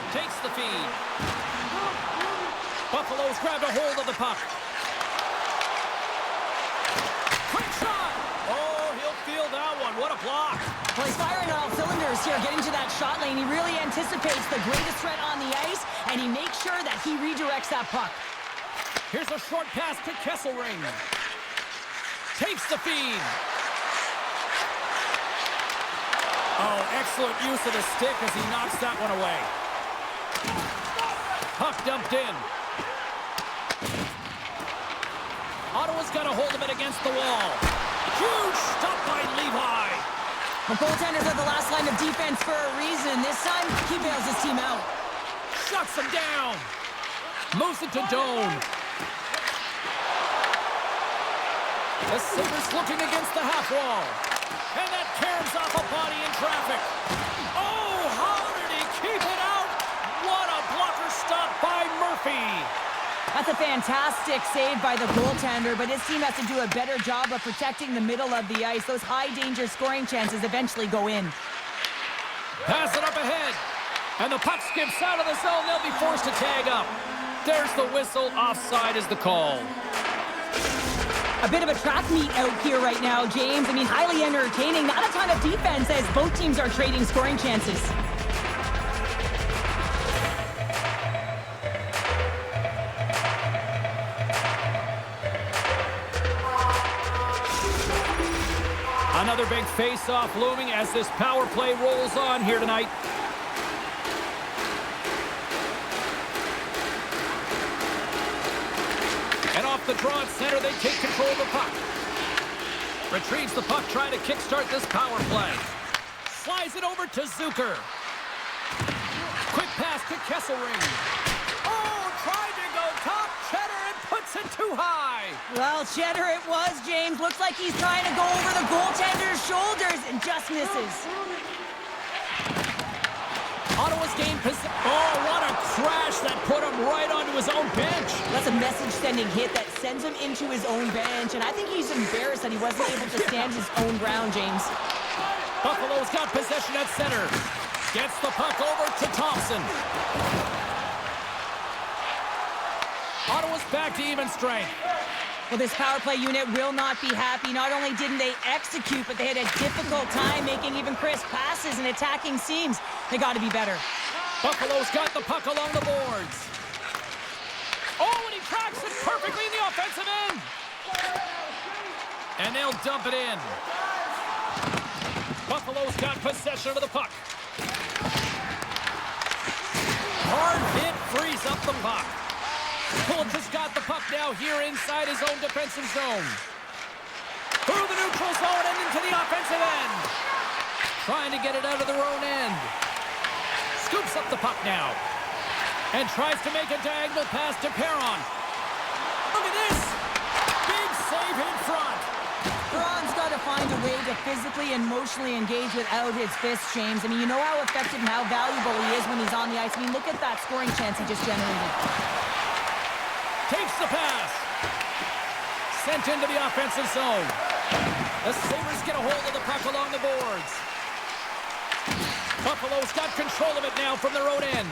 Takes the feed. Buffalo's grabbed a hold of the puck. Quick shot! Oh, he'll feel that one. What a block. Well, he's firing on all cylinders here, getting to that shot lane. He really anticipates the greatest threat on the ice, and he makes sure that he redirects that puck. Here's a short pass to Kesselring. Takes the feed. Oh, excellent use of the stick as he knocks that one away. Puck dumped in. Ottawa's got a hold of it against the wall. Huge stop by Levi. The goaltenders are the last line of defense for a reason. This time, he bails his team out. Shuts him down. Moves it to Doan. The Sabres looking against the half wall. And that caroms off a body in traffic. Oh, how did he keep it out? What a blocker stop by Murphy. That's a fantastic save by the goaltender, but his team has to do a better job of protecting the middle of the ice. Those high-danger scoring chances eventually go in. Pass it up ahead. And the puck skips out of the zone. They'll be forced to tag up. There's the whistle. Offside is the call. A bit of a track meet out here right now, James. I mean, highly entertaining. Not a ton of defense as both teams are trading scoring chances. Another big face-off looming as this power play rolls on here tonight. And off the draw at center, they take control of the puck. Retrieves the puck, trying to kickstart this power play. Slides it over to Zucker. Quick pass to Kesselring. Oh, tried to go top. Cheddar and puts it too high. Well, Cheddar it was, James. Looks like he's trying to go over the goaltender's shoulders and just misses. Ottawa's gained possession. Oh, what a crash that put him right onto his own bench. That's a message-sending hit that sends him into his own bench, and I think he's embarrassed that he wasn't able to stand his own ground, James. Buffalo's got possession at center. Gets the puck over to Thompson. Ottawa's back to even strength. Well, this power play unit will not be happy. Not only didn't they execute, but they had a difficult time making even crisp passes and attacking seams. They got to be better. Buffalo's got the puck along the boards. Oh, and he tracks it perfectly in the offensive end. And they'll dump it in. Buffalo's got possession of the puck. Hard hit frees up the puck. Pulit's got the puck now here inside his own defensive zone. Through the neutral zone and into the offensive end. Trying to get it out of their own end. Scoops up the puck now. And tries to make a diagonal pass to Perron. Look at this. Big save in front. Perron's got to find a way to physically and emotionally engage without his fists, James. I mean, you know how effective and how valuable he is when he's on the ice. I mean, look at that scoring chance he just generated. Takes the pass. Sent into the offensive zone. The Sabres get a hold of the puck along the boards. Buffalo's got control of it now from their own end.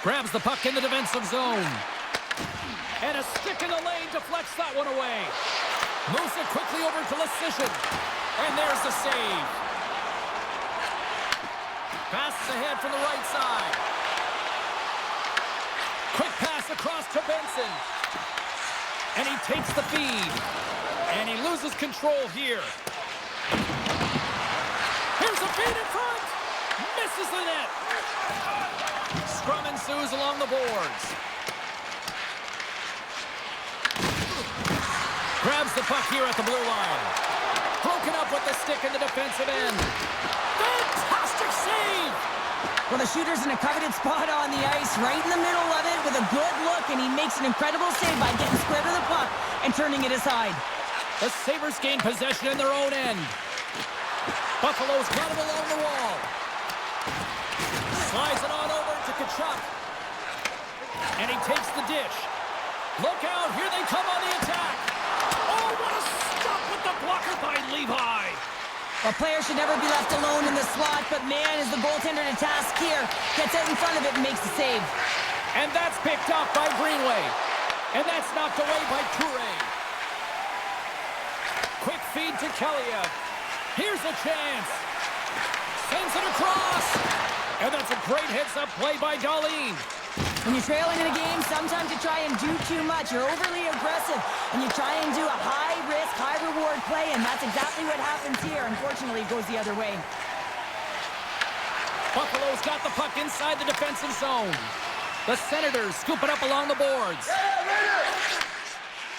Grabs the puck in the defensive zone. And a stick in the lane deflects that one away. Moves it quickly over to S.O.A.C.J.V. And there's the save. Passes ahead from the right side. Quick pass across to Benson. And he takes the feed. And he loses control here. Here's a feed in front. Misses the net. Scrum ensues along the boards. Grabs the puck here at the blue line. Broken up with the stick in the defensive end. Fantastic save! Well, the shooter's in a coveted spot on the ice, right in the middle of it with a good look, and he makes an incredible save by getting square to the puck and turning it aside. The Sabres gain possession in their own end. Buffalo's got him along the wall. Slides it on over to Tkachuk. And he takes the dish. Look out, here they come on the attack. Oh, what a stop with the blocker by Levi. A player should never be left alone in the slot, but man, is the goaltender to task here. Gets out in front of it and makes the save. And that's picked up by Greenway. And that's knocked away by Toure. Quick feed to Kaliev. Here's a chance. Sends it across. And that's a great heads-up play by Darlene. When you're trailing in a game, sometimes you try and do too much. You're overly aggressive, and you try and do a high-risk, high-reward play, and that's exactly what happens here. Unfortunately, it goes the other way. Buffalo's got the puck inside the defensive zone. The Senators scoop it up along the boards.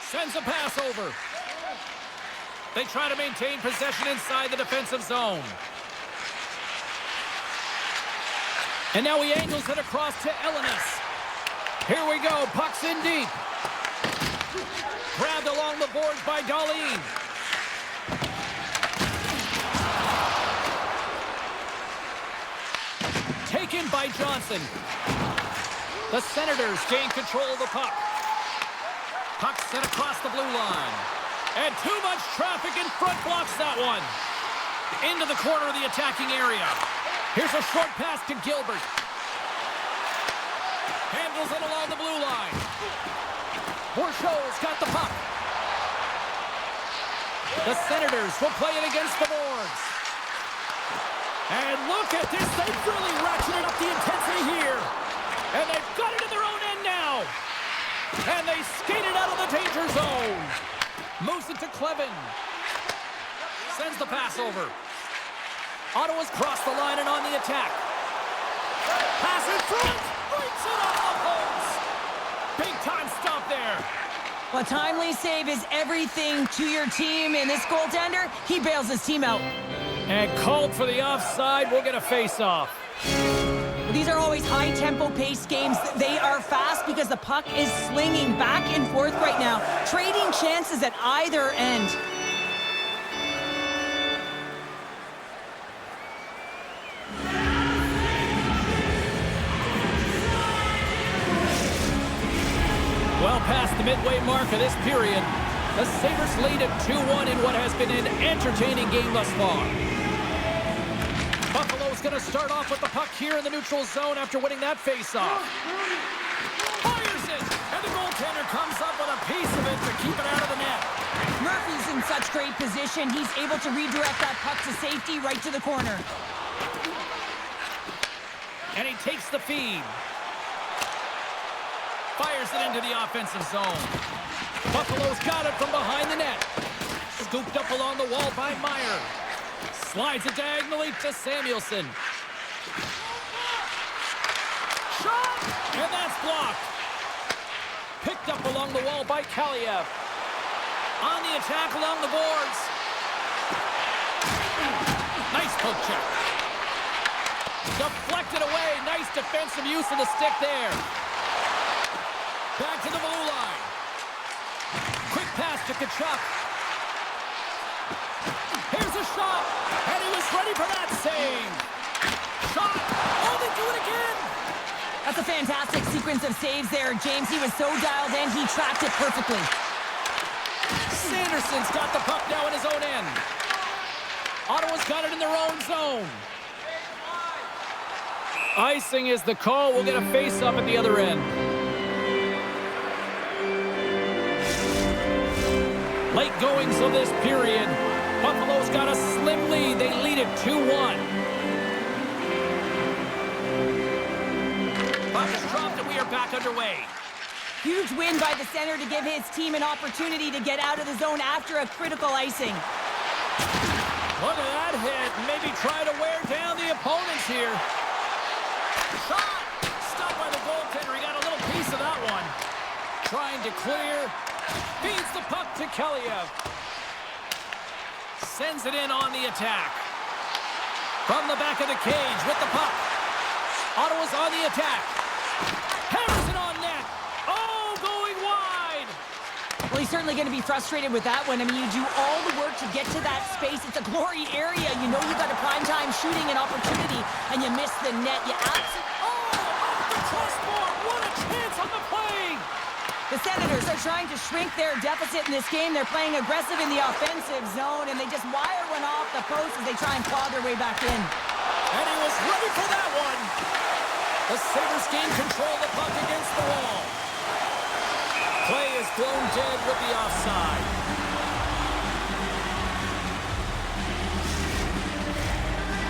Sends a pass over. They try to maintain possession inside the defensive zone. And now he angles it across to Ellenis. Here we go, puck's in deep. Grabbed along the boards by Darlene. Taken by Johnson. The Senators gain control of the puck. Puck sent across the blue line. And too much traffic in front blocks that one. Into the corner of the attacking area. Here's a short pass to Gilbert. Handles it along the blue line. Bourchot's got the puck. The Senators will play it against the boards. And look at this. They've really ratcheted up the intensity here. And they've got it in their own end now. And they skate it out of the danger zone. Moves it to Clevin. Sends the pass over. Ottawa's crossed the line and on the attack. Pass in front. Breaks it off the post. Big time stop there. A timely save is everything to your team, and this goaltender, he bails his team out. And called for the offside. We'll get a face-off. These are always high-tempo paced games. They are fast because the puck is slinging back and forth right now, trading chances at either end. Well past the midway mark of this period, the Sabres lead at 2-1 in what has been an entertaining game thus far. Buffalo's going to start off with the puck here in the neutral zone after winning that faceoff. Fires it, and the goaltender comes up with a piece of it to keep it out of the net. Murphy's in such great position. He's able to redirect that puck to safety right to the corner. And he takes the feed. Fires it into the offensive zone. Buffalo's got it from behind the net. Scooped up along the wall by Meyer. Slides it diagonally to Samuelson. Shot! And that's blocked. Picked up along the wall by Kaliev. On the attack along the boards. Nice poke check. Deflected away. Nice defensive use of the stick there. Back to the blue line. Quick pass to Tkachuk. Here's a shot. And he was ready for that save. Shot. Oh, they do it again. That's a fantastic sequence of saves there, James. He was so dialed in, he tracked it perfectly. Sanderson's got the puck now in his own end. Ottawa's got it in their own zone. Icing is the call. We'll get a face-up at the other end. Late goings of this period. Buffalo's got a slim lead. They lead it 2-1. Puck is dropped and we are back underway. Huge win by the center to give his team an opportunity to get out of the zone after a critical icing. Look at that hit. Maybe try to wear down the opponents here. Shot! Stopped by the goaltender. He got a little piece of that one. Trying to clear. Feeds the puck to Kaliev. Sends it in on the attack. From the back of the cage with the puck. Ottawa's on the attack. Hammers it on net. Oh, going wide. Well, he's certainly going to be frustrated with that one. I mean, you do all the work to get to that space. It's a glory area. You know you got a primetime shooting an opportunity, and you miss the net. You absolutely... Oh, off the crossbar. What a chance on the play. The Senators are trying to shrink their deficit in this game. They're playing aggressive in the offensive zone, and they just wire one off the post as they try and claw their way back in. And he was ready for that one. The Sabres gain control of the puck against the wall. Play is blown dead with the offside.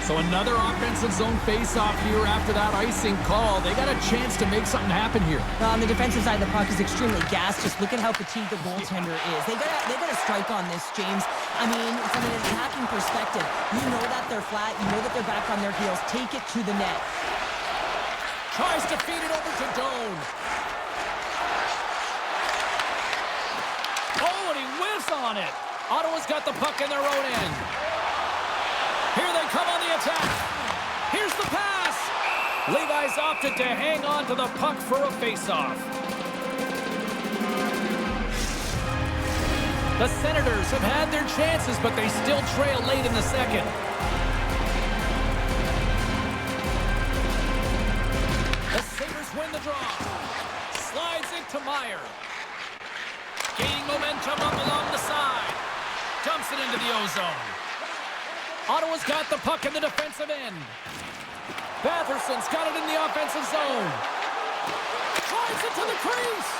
So another offensive zone face-off here after that icing call. They got a chance to make something happen here. Well, on the defensive side, the puck is extremely gassed. Just look at how fatigued the goaltender is. They got a strike on this, James. I mean, from an attacking perspective, you know that they're flat. You know that they're back on their heels. Take it to the net. Tries to feed it over to Doan. Oh, and he whiffs on it. Ottawa's got the puck in their own end. Here they come on the attack. Here's the pass. Levi's opted to hang on to the puck for a face-off. The Senators have had their chances, but they still trail late in the second. The Sabres win the draw. Slides it to Meyer. Gaining momentum up along the side. Dumps it into the O-zone. Ottawa's got the puck in the defensive end. Batherson's got it in the offensive zone. Drives it to the crease.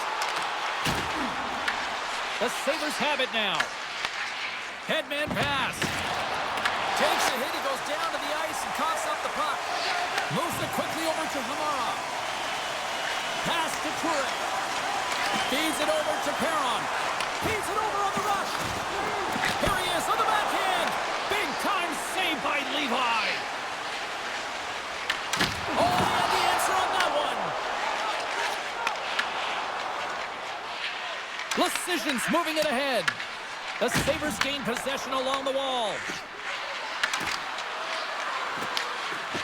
The Sabres have it now. Headman pass. Takes a hit. He goes down to the ice and coughs up the puck. Moves it quickly over to Hamara. Pass to Toure. Feeds it over to Perron. Feeds it over on the rush. Here he is on the backhand. Precision's moving it ahead. The Sabres gain possession along the wall.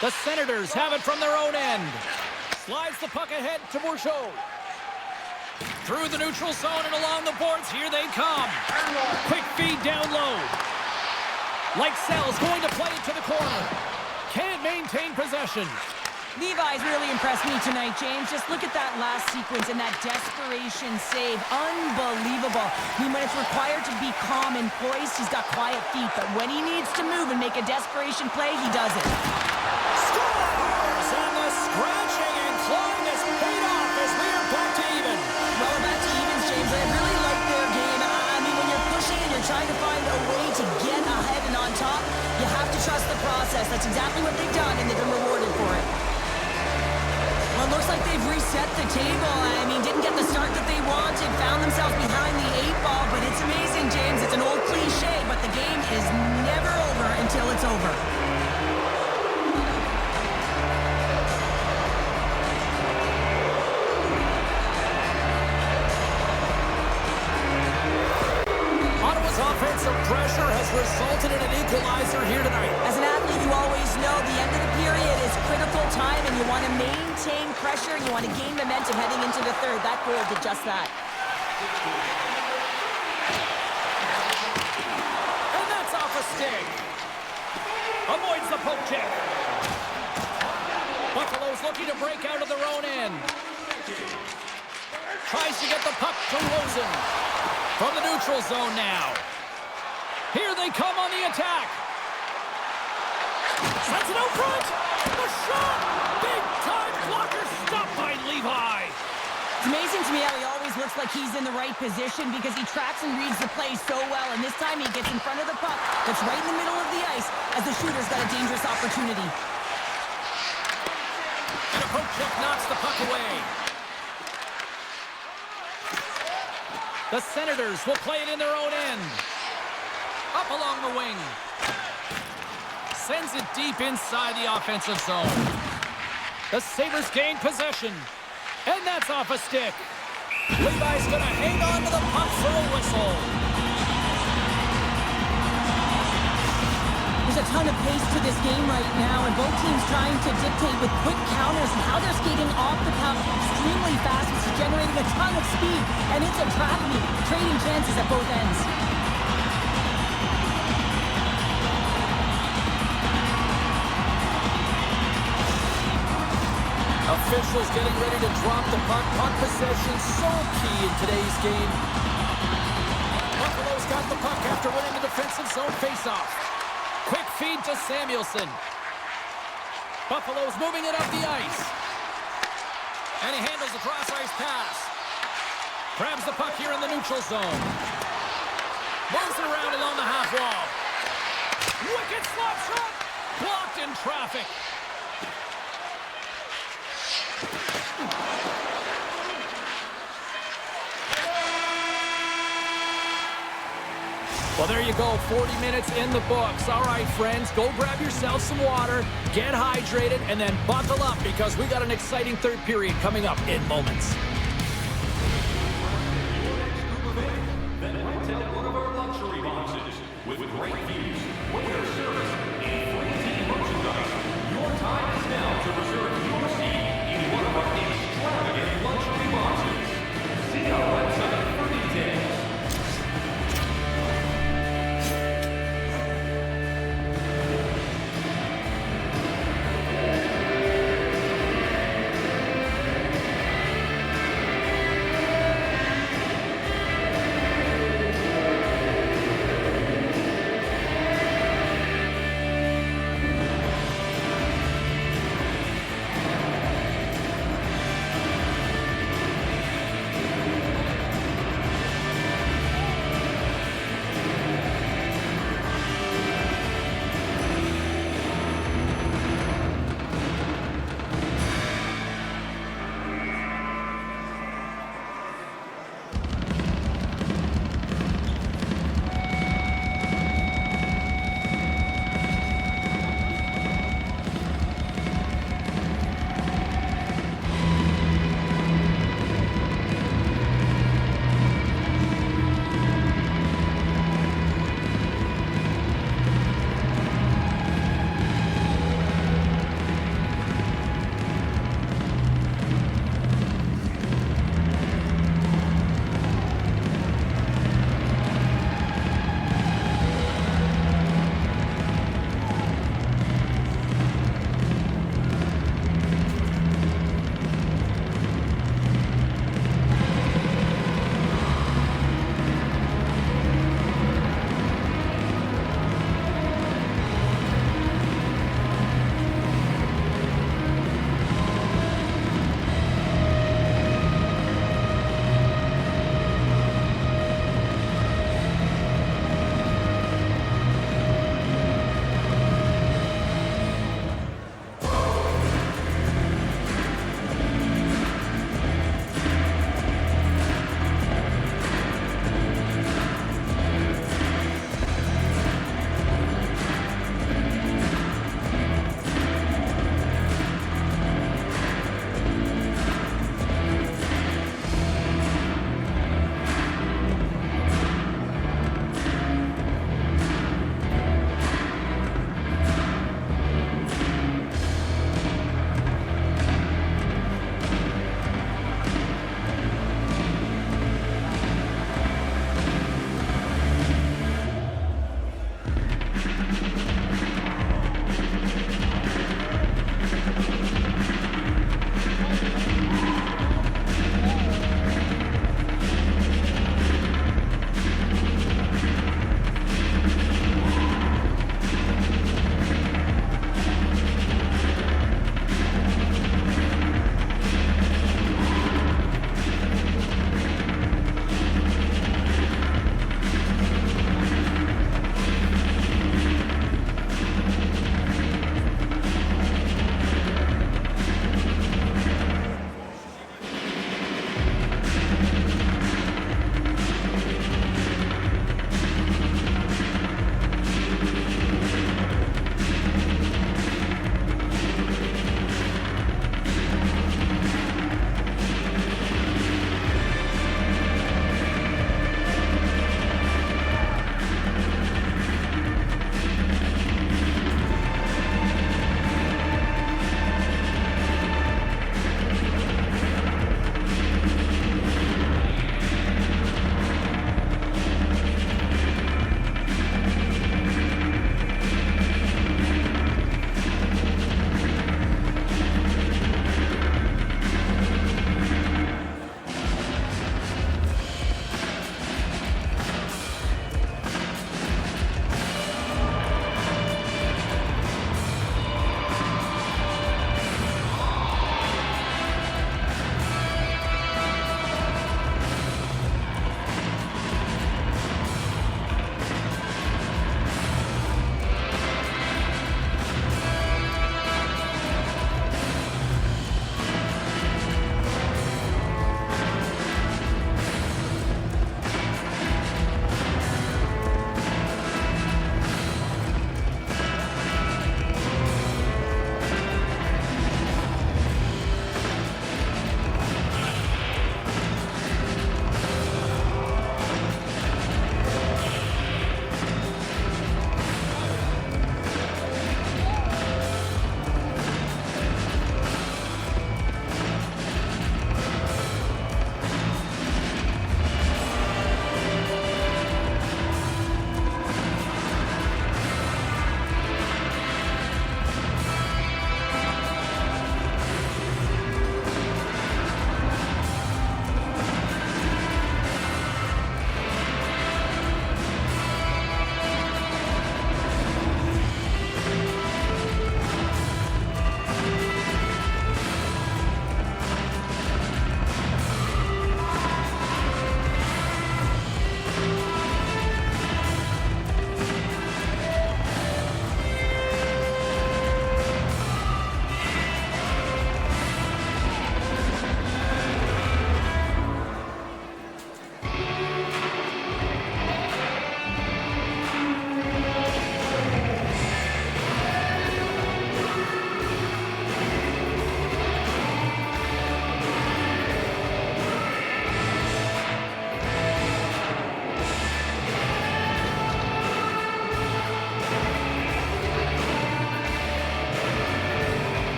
The Senators have it from their own end. Slides the puck ahead to Bourgeau. Through the neutral zone and along the boards, here they come. Quick feed down low. Lightcell's going to play it to the corner. Can't maintain possession. Levi's really impressed me tonight, James. Just look at that last sequence and that desperation save. Unbelievable. I mean, when it's required to be calm and poised, he's got quiet feet. But when he needs to move and make a desperation play, he does it. Scores! And the scratching and clawing has paid off as we are back to even. Well, we're back to evens, James. I really like their game. I mean, when you're pushing and you're trying to find a way to get ahead and on top, you have to trust the process. That's exactly what they've done, and they've been rewarded for it. Well, it looks like they've reset the table. I mean, didn't get the start that they wanted, found themselves behind the 8-ball, but it's amazing, James. It's an old cliche, but the game is never over until it's over. Ottawa's offensive pressure has resulted in an equalizer here tonight. As an athlete, you always know the end of the period is critical time, and you want to maintain pressure, and you want to gain momentum heading into the third. That goal did just that. And that's off a stick. Avoids the poke check. Buffalo's looking to break out of their own end. Tries to get the puck to Rosen. From the neutral zone now. Here they come on the attack. Sends it out front. The shot. Big time blocker stopped by Levi. It's amazing to me how he always looks like he's in the right position because he tracks and reads the play so well. And this time he gets in front of the puck that's right in the middle of the ice as the shooter's got a dangerous opportunity. And a poke check knocks the puck away. The Senators will play it in their own end. Up along the wing. Sends it deep inside the offensive zone. The Sabres gain possession. And that's off a stick. Levi's going to hang on to the puck for a whistle. There's a ton of pace to this game right now, and both teams trying to dictate with quick counters and how they're skating off the puck extremely fast, which is generating a ton of speed, and it's a trap meet, trading chances at both ends. Officials getting ready to drop the puck. Puck possession so key in today's game. Buffalo's got the puck after winning the defensive zone faceoff. Quick feed to Samuelson. Buffalo's moving it up the ice. And he handles the cross-ice pass. Grabs the puck here in the neutral zone. Moves it around along the half wall. Wicked slap shot. Blocked in traffic. Well, there you go, 40 minutes in the books. All right, friends, go grab yourself some water, get hydrated, and then buckle up because we got an exciting third period coming up in moments. Then rent out one of our luxury boxes with great views, waiter service, and free team merchandise. Your time is now to reserve your seat in one of our extravagant luxury boxes. See our website for details.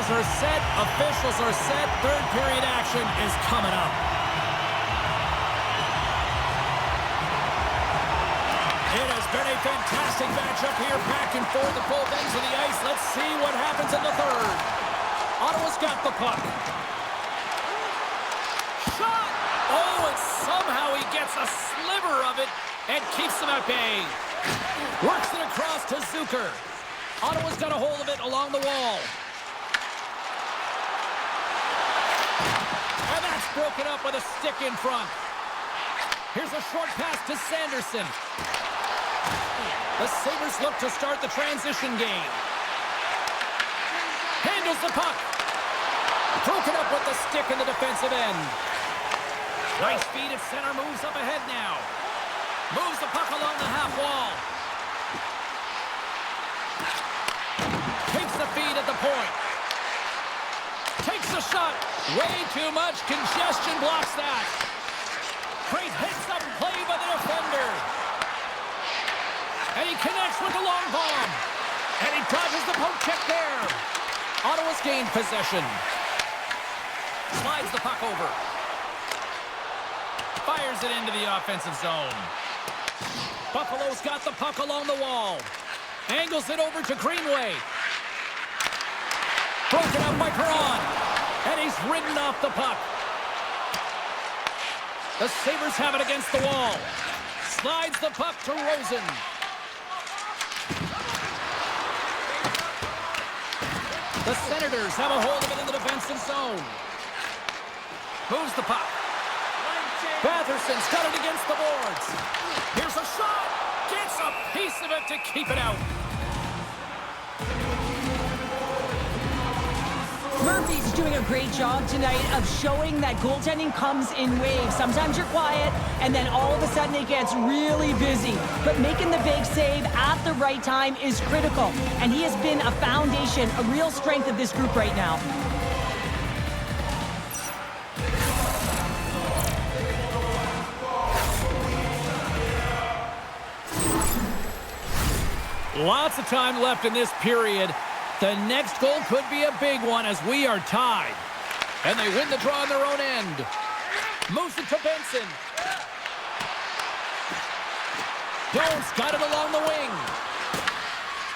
Players are set. Officials are set. Third period action is coming up. It has been a fantastic matchup here, back and forth at both ends of the ice. Let's see what happens in the third. Ottawa's got the puck. Shot! Oh, and somehow he gets a sliver of it and keeps them at bay. Works it across to Zucker. Ottawa's got a hold of it along the wall. And that's broken up with a stick in front. Here's a short pass to Sanderson. The Sabres look to start the transition game. Handles the puck. Broken up with the stick in the defensive end. Nice feed at center, moves up ahead now. Moves the puck along the half wall. Takes the feed at the point. Takes the shot. Way too much congestion blocks that. Great heads-up play by the defender. And he connects with the long bomb. And he dodges the poke check there. Ottawa's gained possession. Slides the puck over. Fires it into the offensive zone. Buffalo's got the puck along the wall. Angles it over to Greenway. Broken up by Perron. And he's ridden off the puck. The Sabres have it against the wall. Slides the puck to Rosen. The Senators have a hold of it in the defensive zone. Moves the puck. Batherson's got it against the boards. Here's a shot. Gets a piece of it to keep it out. Murphy's doing a great job tonight of showing that goaltending comes in waves. Sometimes you're quiet, and then all of a sudden it gets really busy. But making the big save at the right time is critical. And he has been a foundation, a real strength of this group right now. Lots of time left in this period. The next goal could be a big one as we are tied. And they win the draw on their own end. Moves it to Benson. Jones got it along the wing.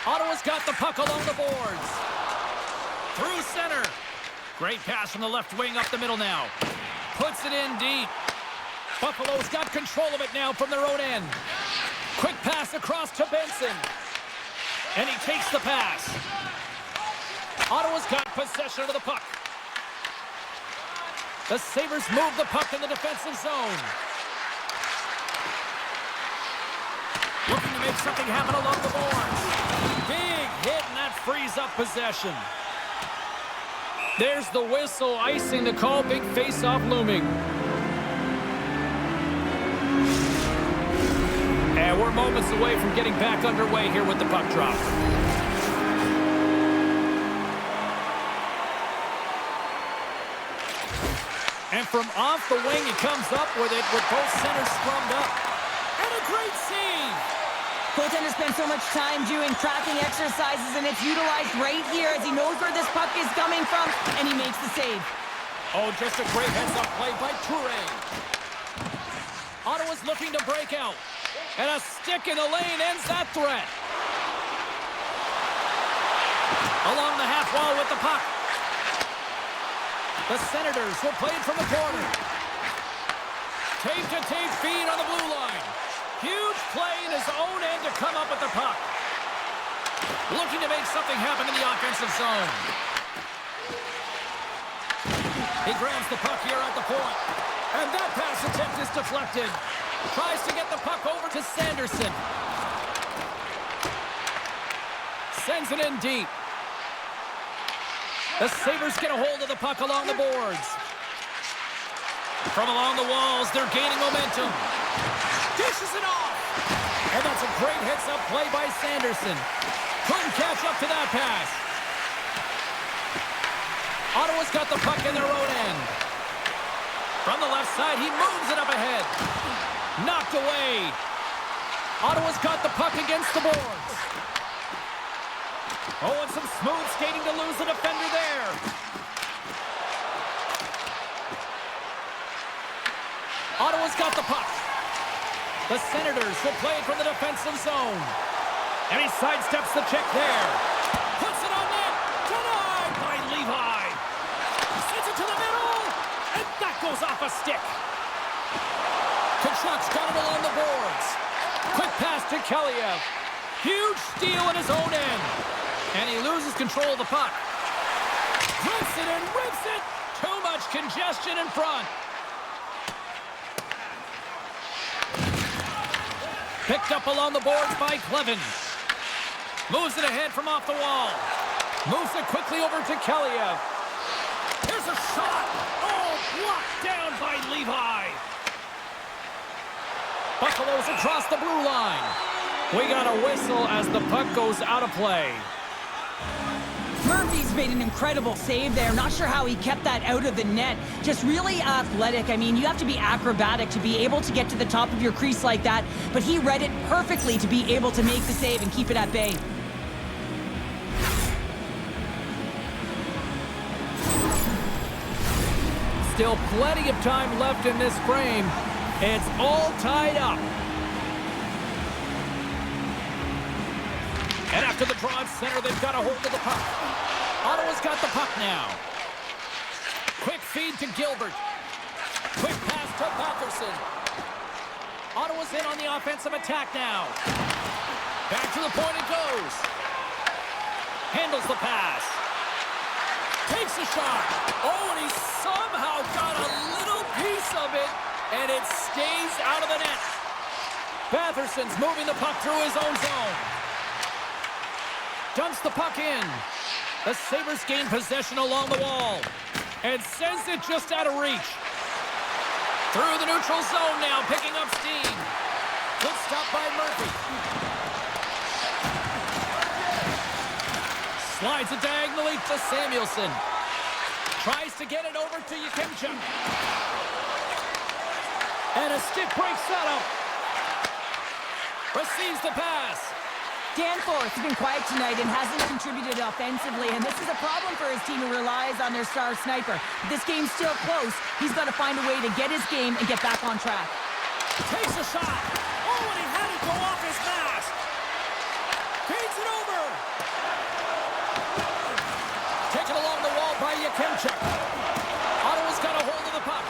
Ottawa's got the puck along the boards. Through center. Great pass from the left wing up the middle now. Puts it in deep. Buffalo's got control of it now from their own end. Quick pass across to Benson. And he takes the pass. Ottawa's got possession of the puck. The Sabres move the puck in the defensive zone. Looking to make something happen along the boards. Big hit, and that frees up possession. There's the whistle, icing the call. Big face-off looming. And we're moments away from getting back underway here with the puck drop. And from off the wing, he comes up with it with both centers scrummed up. And a great save! Goaltender spends so much time doing tracking exercises, and it's utilized right here as he knows where this puck is coming from, and he makes the save. Oh, just a great heads-up play by Toure. Ottawa's looking to break out. And a stick in the lane ends that threat. Along the half wall with the puck. The Senators will play it from the corner. Tape-to-tape feed on the blue line. Huge play in his own end to come up with the puck. Looking to make something happen in the offensive zone. He grabs the puck here at the point. And that pass attempt is deflected. Tries to get the puck over to Sanderson. Sends it in deep. The Sabres get a hold of the puck along the boards. From along the walls, they're gaining momentum. Dishes it off. And that's a great heads-up play by Sanderson. Couldn't catch up to that pass. Ottawa's got the puck in their own end. From the left side, he moves it up ahead. Knocked away. Ottawa's got the puck against the boards. Oh, and some smooth skating to lose the defender there. Ottawa's got the puck. The Senators will play it from the defensive zone. And he sidesteps the check there. Puts it on net. Denied by Levi. Sends it to the middle. And that goes off a stick. Kachuk's got it along the boards. Quick pass to Kaliev. Huge steal at his own end. And he loses control of the puck. Rips it and rips it. Too much congestion in front. Picked up along the boards by Clevin. Moves it ahead from off the wall. Moves it quickly over to Kaliev. Here's a shot. Oh, blocked down by Levi. Buffalo's across the blue line. We got a whistle as the puck goes out of play. Murphy's made an incredible save there. Not sure how he kept that out of the net. Just really athletic. I mean, you have to be acrobatic to be able to get to the top of your crease like that, but he read it perfectly to be able to make the save and keep it at bay. Still plenty of time left in this frame. It's all tied up. And after the draw at center, they've got a hold of the puck. Ottawa's got the puck now. Quick feed to Gilbert. Quick pass to Batherson. Ottawa's in on the offensive attack now. Back to the point it goes. Handles the pass. Takes a shot. Oh, and he somehow got a little piece of it, and it stays out of the net. Batherson's moving the puck through his own zone. Dumps the puck in. The Sabres gain possession along the wall and sends it just out of reach. Through the neutral zone now, picking up steam. Good stop by Murphy. Slides it diagonally to Samuelson. Tries to get it over to Yakemchuk. And a stick break setup. Receives the pass. Danforth has been quiet tonight and hasn't contributed offensively, and this is a problem for his team who relies on their star sniper. This game's still close. He's got to find a way to get his game and get back on track. Takes a shot. Oh, and he had it go off his mask. Feeds it over. Taken along the wall by Yakemchuk. Ottawa's got a hold of the puck.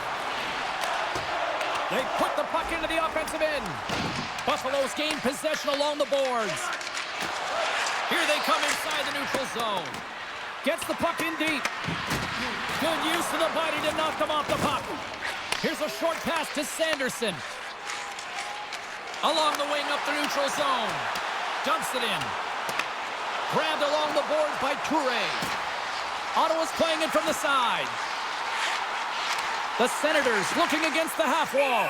They put the puck into the offensive end. Buffalo's gained possession along the boards. Here they come inside the neutral zone. Gets the puck in deep. Good use of the body to knock them off the puck. Here's a short pass to Sanderson. Along the wing up the neutral zone. Dumps it in. Grabbed along the boards by Toure. Ottawa's playing it from the side. The Senators looking against the half wall.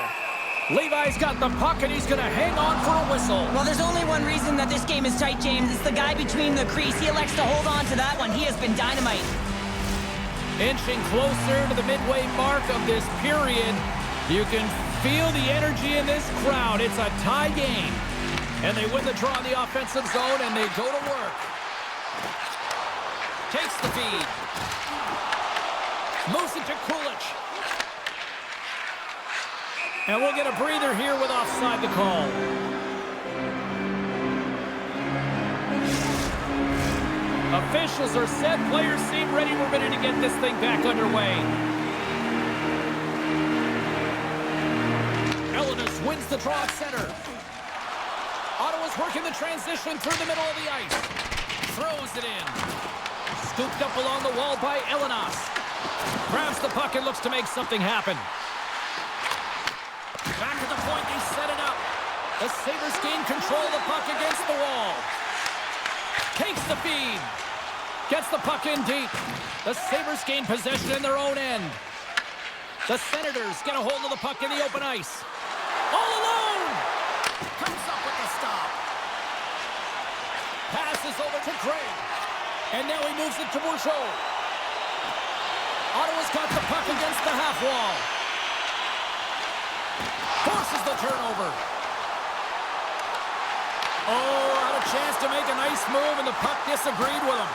Levi's got the puck, and he's going to hang on for a whistle. Well, there's only one reason that this game is tight, James. It's the guy between the crease. He elects to hold on to that one. He has been dynamite. Inching closer to the midway mark of this period. You can feel the energy in this crowd. It's a tie game. And they win the draw in the offensive zone, and they go to work. Takes the feed. Moves it to Kulich. And we'll get a breather here with offside the call. Officials are set. Players seem ready. We're ready to get this thing back underway. Elenis wins the draw at center. Ottawa's working the transition through the middle of the ice. Throws it in. Scooped up along the wall by Elenis. Grabs the puck and looks to make something happen. Back to the point, they set it up. The Sabres gain control of the puck against the wall. Takes the feed. Gets the puck in deep. The Sabres gain possession in their own end. The Senators get a hold of the puck in the open ice. All alone! Comes up with the stop. Passes over to Craig. And now he moves it to Bourgeau. Ottawa's got the puck against the half wall. Forces the turnover. Oh, out of chance to make a nice move, and the puck disagreed with him.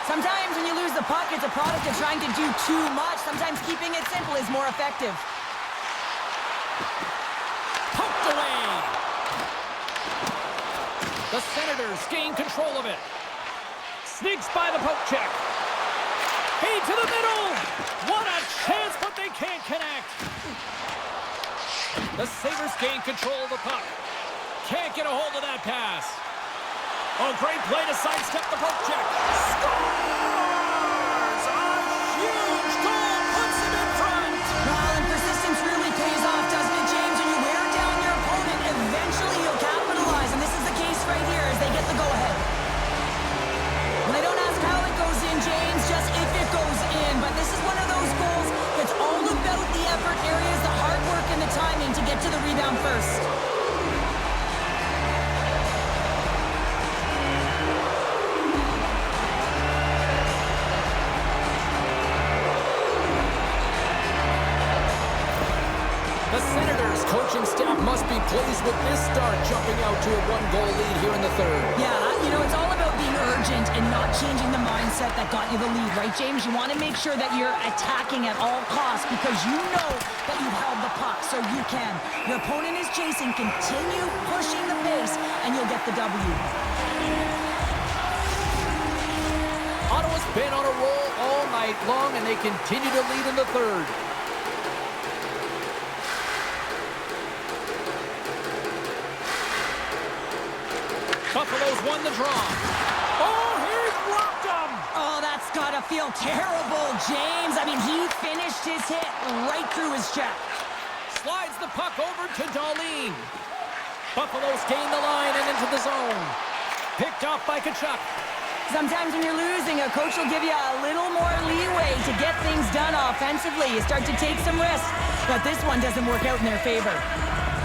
Sometimes when you lose the puck, it's a product of trying to do too much. Sometimes keeping it simple is more effective. Poked away. The Senators gain control of it. Sneaks by the poke check. Feed to the middle. What a chance, but they can't connect. The Sabres gain control of the puck. Can't get a hold of that pass. Oh, great play to sidestep the poke check. Scores! A huge goal puts him in front. Well, and persistence really pays off, doesn't it, James? When you wear down your opponent, eventually you'll capitalize. And this is the case right here as they get the go-ahead. Well, they don't ask how it goes in, James, just if it goes in. But this is one of those goals that's all about the effort areas, the hard work, and the timing to get to the rebound first. The Senators coaching staff must be pleased with this start, jumping out to a one-goal lead here in the third. Yeah, you know, it's all about being urgent and not changing the mindset that got you the lead, right, James? You want to make sure that you're attacking at all costs because you know that you held the puck, so you can. Your opponent is chasing, continue pushing the pace, and you'll get the W. Ottawa's been on a roll all night long, and they continue to lead in the third. Buffalo's won the draw. Oh, he's rocked him! Oh, that's gotta feel terrible, James. I mean, he finished his hit right through his check. Slides the puck over to Darlene. Buffalo's gained the line and into the zone. Picked off by Tkachuk. Sometimes when you're losing, a coach will give you a little more leeway to get things done offensively. You start to take some risks, but this one doesn't work out in their favor.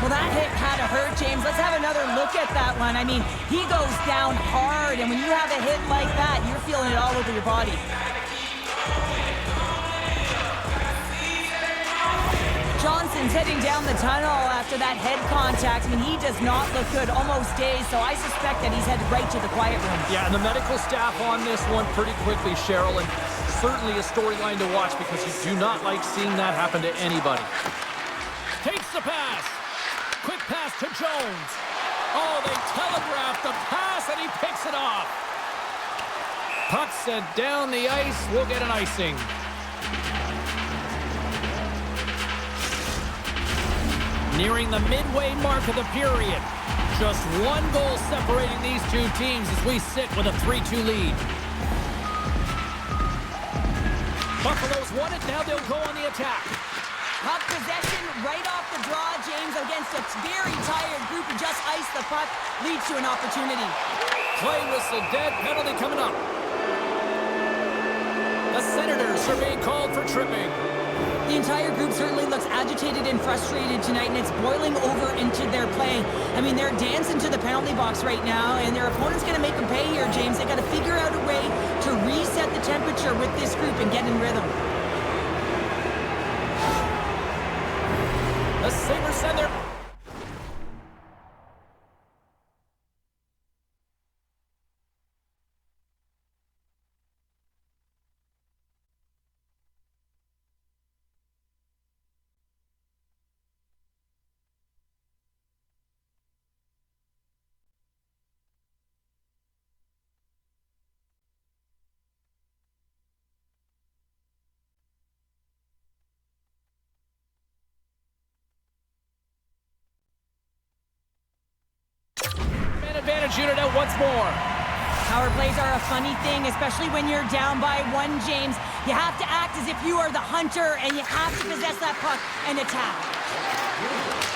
Well, that hit had to hurt, James. Let's have another look at that one. I mean, he goes down hard, and when you have a hit like that, you're feeling it all over your body. Johnson's heading down the tunnel after that head contact. I mean, he does not look good, almost dazed, so I suspect that he's headed right to the quiet room. Yeah, and the medical staff on this one pretty quickly, Cheryl, and certainly a storyline to watch because you do not like seeing that happen to anybody. Takes the pass. Quick pass to Jones. Oh, they telegraphed the pass, and he picks it off. Puck sent down the ice. We'll get an icing. Nearing the midway mark of the period. Just one goal separating these two teams as we sit with a 3-2 lead. Buffalo's won it. Now they'll go on the attack. Puck possession right off the draw, James, against a very tired group who just iced the puck, leads to an opportunity. Play whistle dead, penalty coming up. The Senators are being called for tripping. The entire group certainly looks agitated and frustrated tonight, and it's boiling over into their play. I mean, they're dancing to the penalty box right now, and their opponent's going to make them pay here, James. They got to figure out a way to reset the temperature with this group and get in rhythm. The Sabres send their... advantage unit out once more. Power plays are a funny thing, especially when you're down by one, James. You have to act as if you are the hunter, and you have to possess that puck and attack.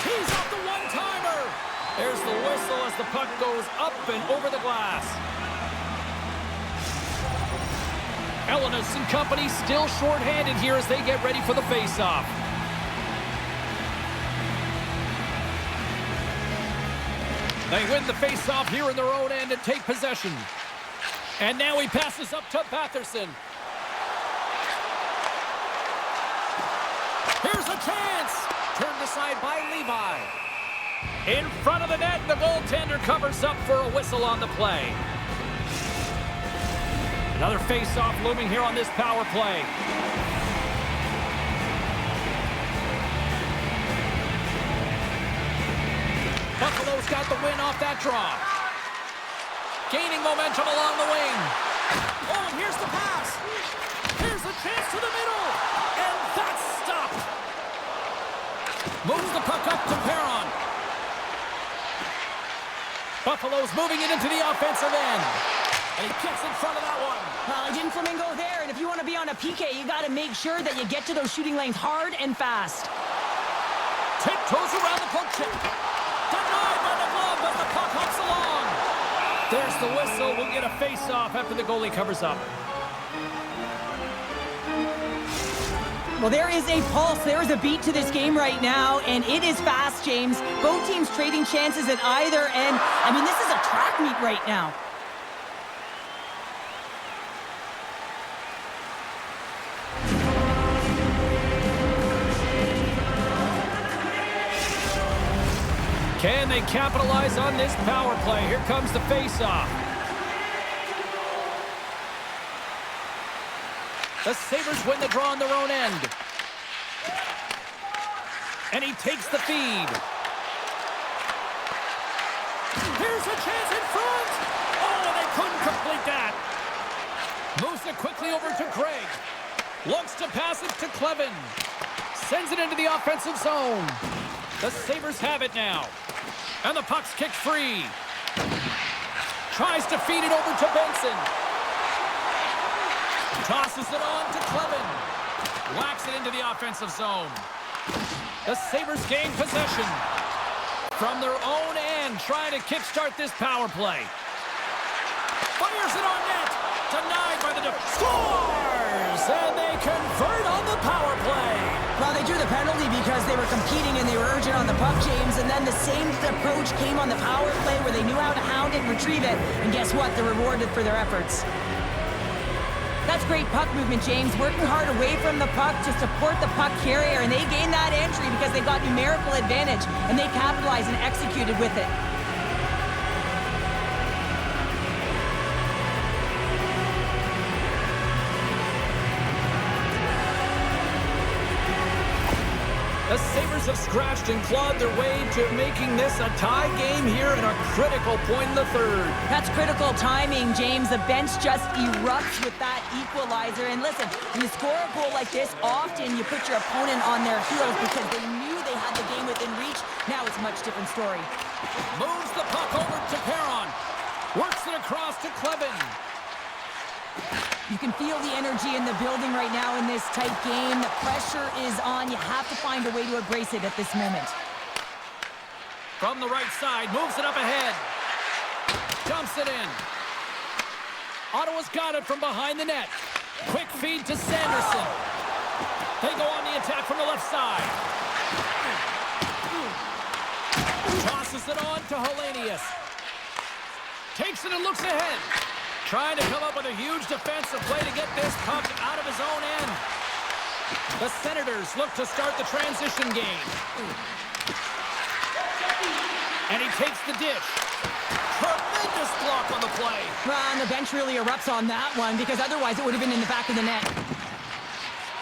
He's off the one-timer. There's the whistle as the puck goes up and over the glass. Elenis and company still short-handed here as they get ready for the face-off. They win the face-off here in their own end and take possession. And now he passes up to Batherson. Here's a chance. Turned aside by Levi. In front of the net, the goaltender covers up for a whistle on the play. Another face-off looming here on this power play. Buffalo's got the win off that draw. Gaining momentum along the wing. Oh, and here's the pass. Here's a chance to the middle. And that's stopped. Moves the puck up to Perron. Buffalo's moving it into the offensive end. And he gets in front of that one. Well, he didn't flamingo there, and if you want to be on a PK, you got to make sure that you get to those shooting lanes hard and fast. Tiptoes around the puck chip. Denied by the glove as the puck hops along. There's the whistle. We'll get a face-off after the goalie covers up. Well, there is a pulse. There is a beat to this game right now, and it is fast, James. Both teams trading chances at either end. I mean, this is a track meet right now. Can they capitalize on this power play? Here comes the face-off. The Sabres win the draw on their own end. And he takes the feed. Here's a chance in front. Oh, they couldn't complete that. Moves it quickly over to Craig. Looks to pass it to Clevin. Sends it into the offensive zone. The Sabres have it now. And the puck's kicked free. Tries to feed it over to Benson. Tosses it on to Clevin. Whacks it into the offensive zone. The Sabres gain possession. From their own end, trying to kickstart this power play. Fires it on net. Denied by the scores! And they convert on the power play. Well, they drew the penalty because they were competing and they were urgent on the puck, James. And then the same approach came on the power play where they knew how to hound it and retrieve it. And guess what? They're rewarded for their efforts. That's great puck movement, James. Working hard away from the puck to support the puck carrier. And they gained that entry because they got numerical advantage. And they capitalized and executed with it. The Sabres have scratched and clawed their way to making this a tie game here in a critical point in the third. That's critical timing, James. The bench just erupts with that equalizer. And listen, when you score a goal like this, often you put your opponent on their heels because they knew they had the game within reach. Now it's a much different story. Moves the puck over to Perron. Works it across to Clevin. You can feel the energy in the building right now in this tight game. The pressure is on. You have to find a way to embrace it at this moment. From the right side, moves it up ahead. Dumps it in. Ottawa's got it from behind the net. Quick feed to Sanderson. They go on the attack from the left side. Tosses it on to Hellenius. Takes it and looks ahead. Trying to come up with a huge defensive play to get this puck out of his own end. The Senators look to start the transition game. And he takes the dish. Tremendous block on the play. Well, and the bench really erupts on that one because otherwise it would have been in the back of the net.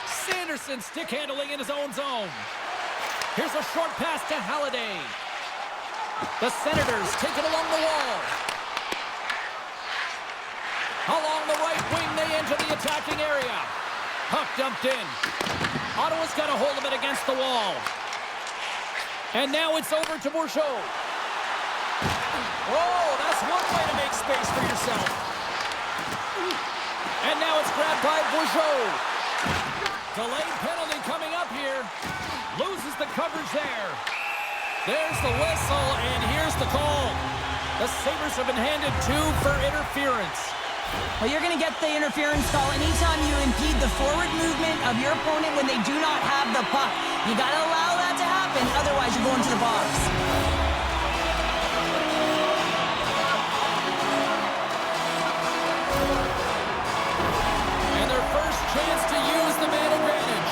Sanderson stick handling in his own zone. Here's a short pass to Halliday. The Senators take it along the wall. Along the right wing, they enter the attacking area. Puck dumped in. Ottawa's got a hold of it against the wall. And now it's over to Bourgeau. Oh, that's one way to make space for yourself. And now it's grabbed by Bourgeau. Delayed penalty coming up here. Loses the coverage there. There's the whistle, and here's the call. The Sabres have been handed 2 for interference. Well, you're going to get the interference call anytime you impede the forward movement of your opponent when they do not have the puck. You got to allow that to happen, otherwise you're going to the box. And their first chance to use the man advantage.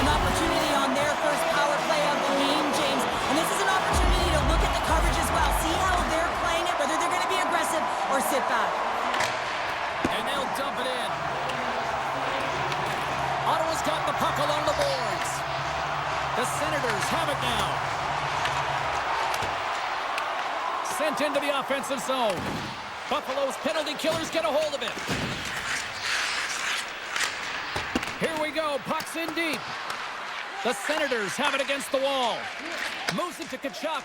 An opportunity on their first power play of the game, James. And this is an opportunity to Sent into the offensive zone. Buffalo's penalty killers get a hold of it. Here we go. Puck's in deep. The Senators have it against the wall. Moves it to Tkachuk.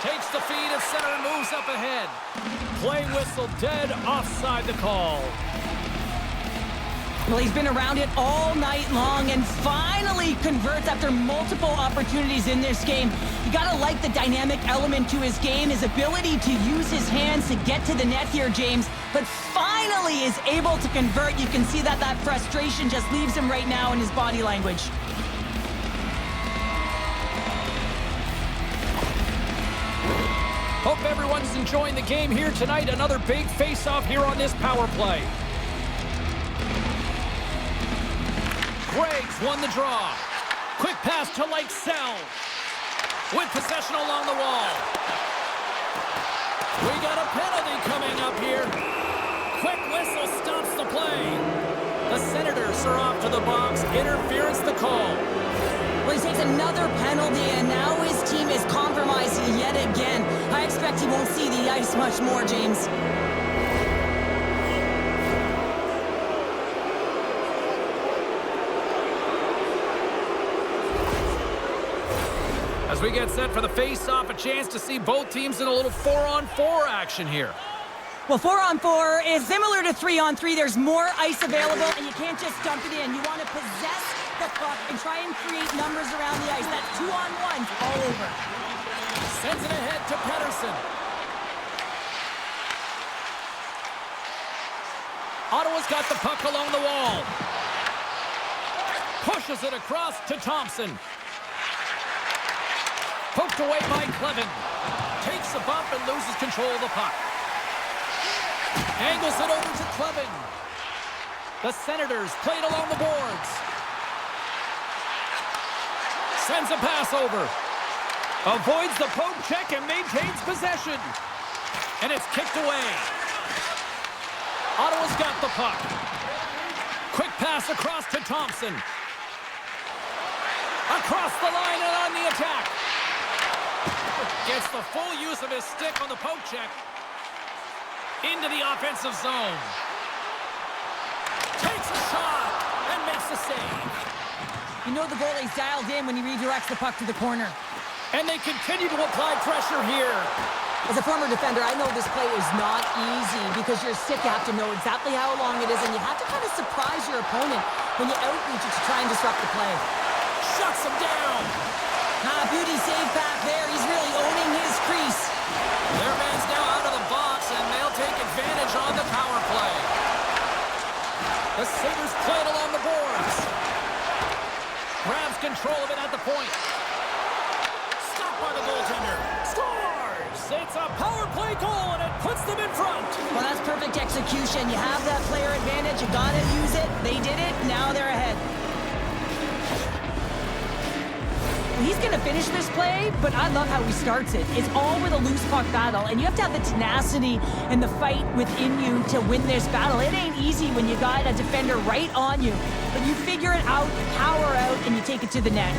Takes the feed at center and moves up ahead. Play whistle dead offside the call. Well, he's been around it all night long and finally converts after multiple opportunities in this game. You gotta like the dynamic element to his game, his ability to use his hands to get to the net here, James, but finally is able to convert. You can see that frustration just leaves him right now in his body language. Hope everyone's enjoying the game here tonight. Another big face-off here on this power play. Greg's won the draw. Quick pass to Sell. With possession along the wall. We got a penalty coming up here. Quick whistle stops the play. The Senators are off to the box. Interference the call. Well, he takes another penalty, and now his team is compromised yet again. I expect he won't see the ice much more, James. As we get set for the face-off, a chance to see both teams in a little 4-on-4 action here. Well, 4-on-4 is similar to 3-on-3. There's more ice available, and you can't just dump it in. You want to possess the puck and try and create numbers around the ice. That's 2-on-1 all over. Sends it ahead to Pettersson. Ottawa's got the puck along the wall. Pushes it across to Thompson. Poked away by Clevin. Takes a bump and loses control of the puck. Angles it over to Clevin. The Senators played along the boards. Sends a pass over. Avoids the poke check and maintains possession. And it's kicked away. Ottawa's got the puck. Quick pass across to Thompson. Across the line and on the attack. Gets the full use of his stick on the poke check. Into the offensive zone. Takes a shot and makes the save. You know the goalie's dialed in when he redirects the puck to the corner. And they continue to apply pressure here. As a former defender, I know this play is not easy because you're sick. You have to know exactly how long it is, and you have to kind of surprise your opponent when you outreach it to try and disrupt the play. Shuts him down. Beauty save back there. He's really owning his crease. Their man's now out of the box, and they'll take advantage on the power play. The Sabres play it along the boards. Grabs control of it at the point. Stopped by the goaltender. Scores! It's a power play goal, and it puts them in front. Well, that's perfect execution. You have that player advantage. You got to use it. They did it. Now they're ahead. He's going to finish this play, but I love how he starts it. It's all with a loose puck battle, and you have to have the tenacity and the fight within you to win this battle. It ain't easy when you got a defender right on you, but you figure it out, you power out, and you take it to the net.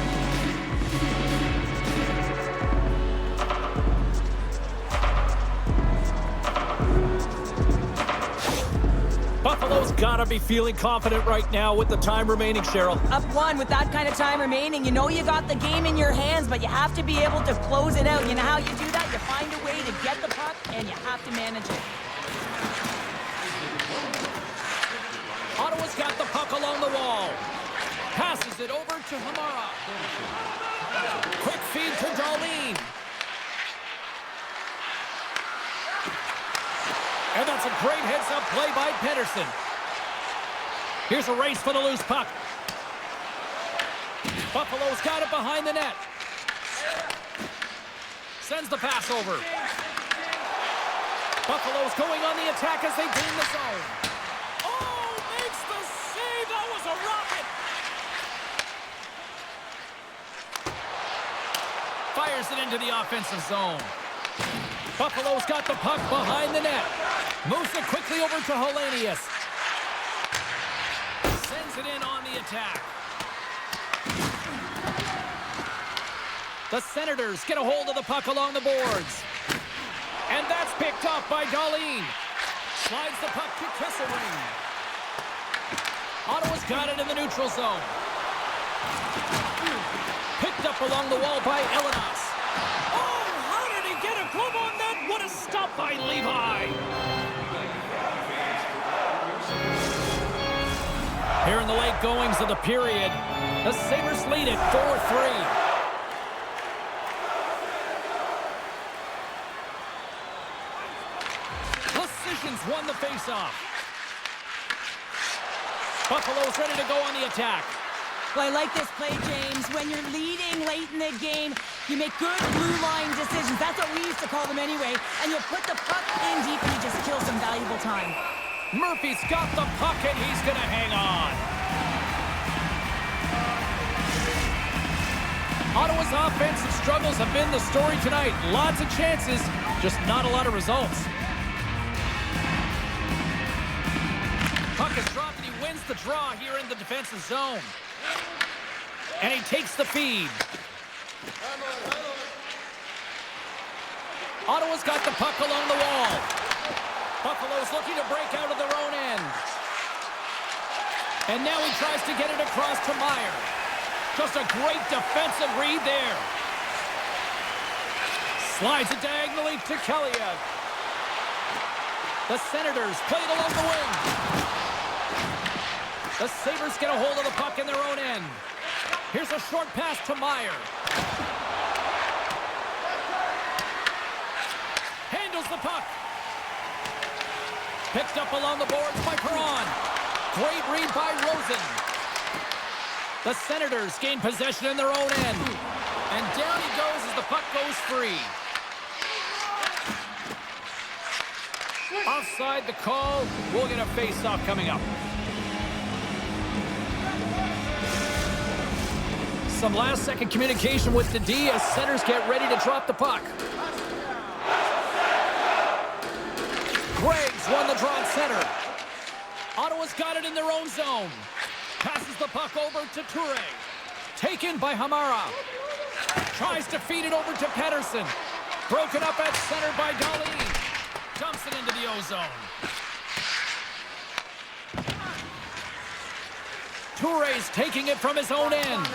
Buffalo's gotta be feeling confident right now with the time remaining, Cheryl. Up one with that kind of time remaining. You know you got the game in your hands, but you have to be able to close it out. You know how you do that? You find a way to get the puck, and you have to manage it. Ottawa's got the puck along the wall. Passes it over to Hamara. Quick feed to Darlene. And that's a great heads-up play by Pettersson. Here's a race for the loose puck. Buffalo's got it behind the net. Sends the pass over. Buffalo's going on the attack as they gain the zone. Oh, makes the save. That was a rocket. Fires it into the offensive zone. Buffalo's got the puck behind the net. Moves it quickly over to Hellenius. Sends it in on the attack. The Senators get a hold of the puck along the boards. And that's picked up by Darlene. Slides the puck to Kesselring. Ottawa's got it in the neutral zone. Picked up along the wall by Elenos. Oh, how did he get a glove on that? What a stop by Levi. Here in the late goings of the period, the Sabres lead it 4-3. Won the faceoff. Buffalo's ready to go on the attack. Well, I like this play, James. When you're leading late in the game, you make good blue line decisions. That's what we used to call them anyway. And you'll put the puck in deep and you just kill some valuable time. Murphy's got the puck and he's going to hang on. Ottawa's offensive struggles have been the story tonight. Lots of chances, just not a lot of results. Puck is dropped and he wins the draw here in the defensive zone. And he takes the feed. Ottawa's got the puck along the wall. Buffalo's looking to break out of their own end. And now he tries to get it across to Meyer. Just a great defensive read there. Slides it diagonally to Kaliev. The Senators play it along the wing. The Sabres get a hold of the puck in their own end. Here's a short pass to Meyer. Handles the puck. Picked up along the boards by Perron. Great read by Rosen. The Senators gain possession in their own end. And down he goes as the puck goes free. Offside the call. We'll get a face-off coming up. Some last-second communication with the D as centers get ready to drop the puck. Greg's won the draw at center. Ottawa's got it in their own zone. Passes the puck over to Toure. Taken by Hamara. Tries to feed it over to Pettersson. Broken up at center by Darlene. Dumps it into the O-zone. Toure's taking it from his own end.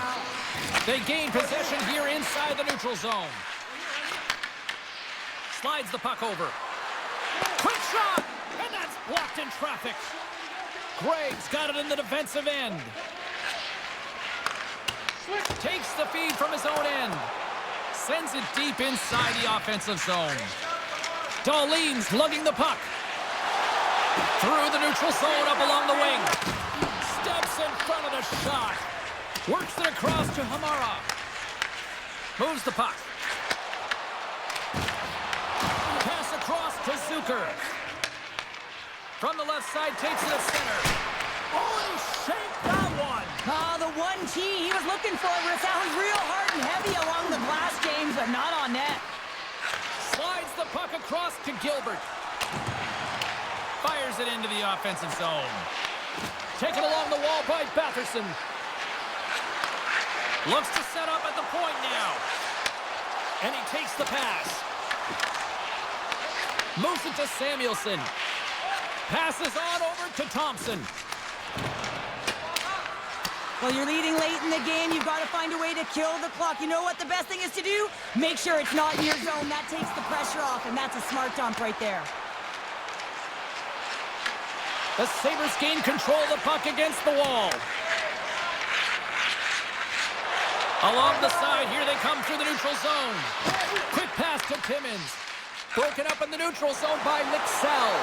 They gain possession here inside the neutral zone. Slides the puck over. Quick shot! And that's blocked in traffic. Greg's got it in the defensive end. Takes the feed from his own end. Sends it deep inside the offensive zone. Darlene's lugging the puck. Through the neutral zone up along the wing. Steps in front of the shot. Works it across to Hamara. Moves the puck. Pass across to Zucker. From the left side, takes it to center. Oh, he shaped that one. The 1T he was looking for sounds real hard and heavy along the glass, James, but not on net. Slides the puck across to Gilbert. Fires it into the offensive zone. Taken along the wall by Batherson. Looks to set up at the point now. And he takes the pass. Moves it to Samuelson. Passes on over to Thompson. Well, you're leading late in the game. You've got to find a way to kill the clock. You know what the best thing is to do? Make sure it's not in your zone. That takes the pressure off, and that's a smart dump right there. The Sabres gain control of the puck against the wall. Along the side, here they come through the neutral zone. Quick pass to Timmins. Broken up in the neutral zone by Lixell.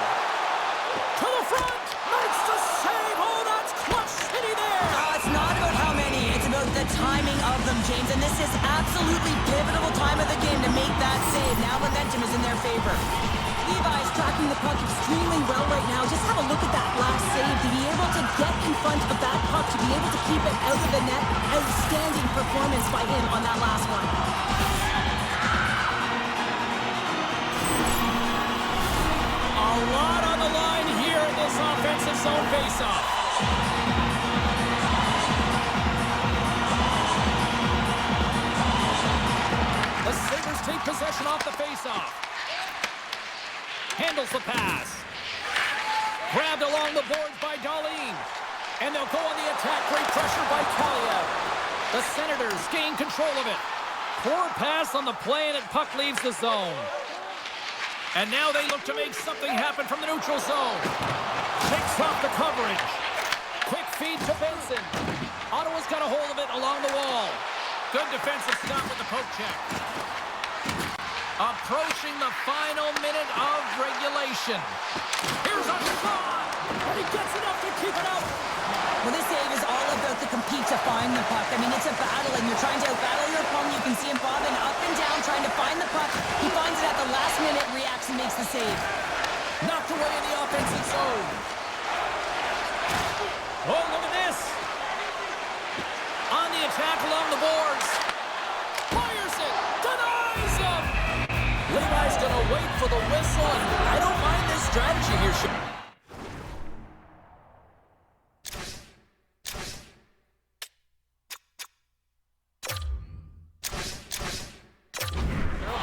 To the front! Makes the save! Oh, that's clutch city there! It's not about how many. It's about the timing of them, James. And this is absolutely pivotal time of the game to make that save. Now momentum is in their favor. Levi's tracking the puck extremely well right now. Just have a look at that last save. To be able to get in front of that puck, to be able to keep it out of the net. Outstanding performance by him on that last one. A lot on the line here in this offensive zone faceoff. The Sabres take possession off the faceoff. handles the pass. Grabbed along the boards by Darlene. And they'll go on the attack. Great pressure by Talia. The Senators gain control of it. Poor pass on the play, and the puck leaves the zone. And now they look to make something happen from the neutral zone. Takes off the coverage. Quick feed to Benson. Ottawa's got a hold of it along the wall. Good defensive stop with the poke check. Approaching the final minute of regulation. Here's a shot! And he gets enough to keep it out. Well, this save is all about the compete to find the puck. I mean, it's a battle, and you're trying to outbattle your opponent. You can see him bobbing up and down, trying to find the puck. He finds it at the last minute, reacts and makes the save. Knocked away in the offensive zone. Oh, look at this. On the attack along the boards. Fires it. Denies him. Levi's going to wait for the whistle, and I don't mind this strategy here.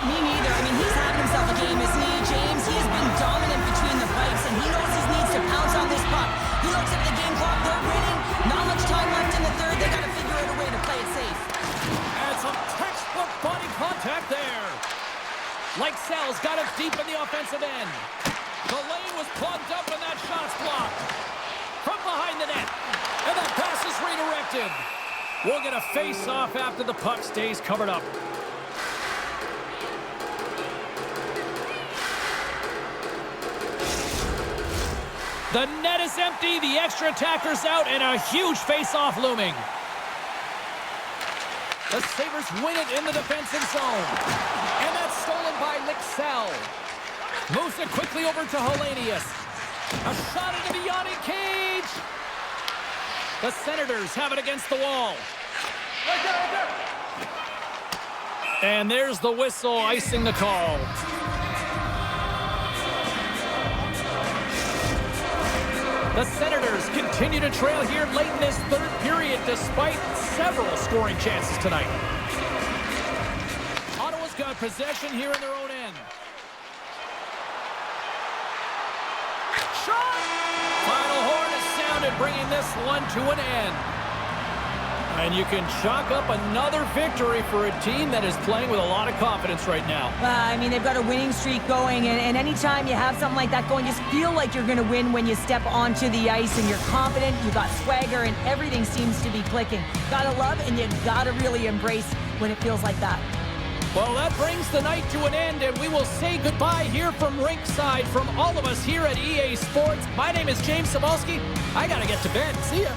Me neither. I mean, he's having himself a game, isn't he, James? He has been dominant between the pipes, and he knows he needs to pounce on this puck. He looks at the game clock. They're winning. Not much time left in the third. They got to figure out a way to play it safe. And some textbook body contact there. Like Sal's got it deep in the offensive end. The lane was plugged up and that shot's blocked. From behind the net. And that pass is redirected. We'll get a face-off after the puck stays covered up. The net is empty, the extra attacker's out, and a huge face-off looming. The Sabres win it in the defensive zone. And that's stolen by Lixell. Moves it quickly over to Hellenius. A shot into the yawning cage. The Senators have it against the wall. Right there. And there's the whistle icing the call. The Senators continue to trail here late in this third period despite several scoring chances tonight. Ottawa's got possession here in their own end. Shot! Final horn is sounded, bringing this one to an end. And you can chalk up another victory for a team that is playing with a lot of confidence right now. I mean, they've got a winning streak going, and anytime you have something like that going, you just feel like you're going to win when you step onto the ice and you're confident, you got swagger, and everything seems to be clicking. Gotta love, and you gotta really embrace when it feels like that. Well, that brings the night to an end, and we will say goodbye here from Rinkside from all of us here at EA Sports. My name is James Cybulski. I gotta get to bed. See ya.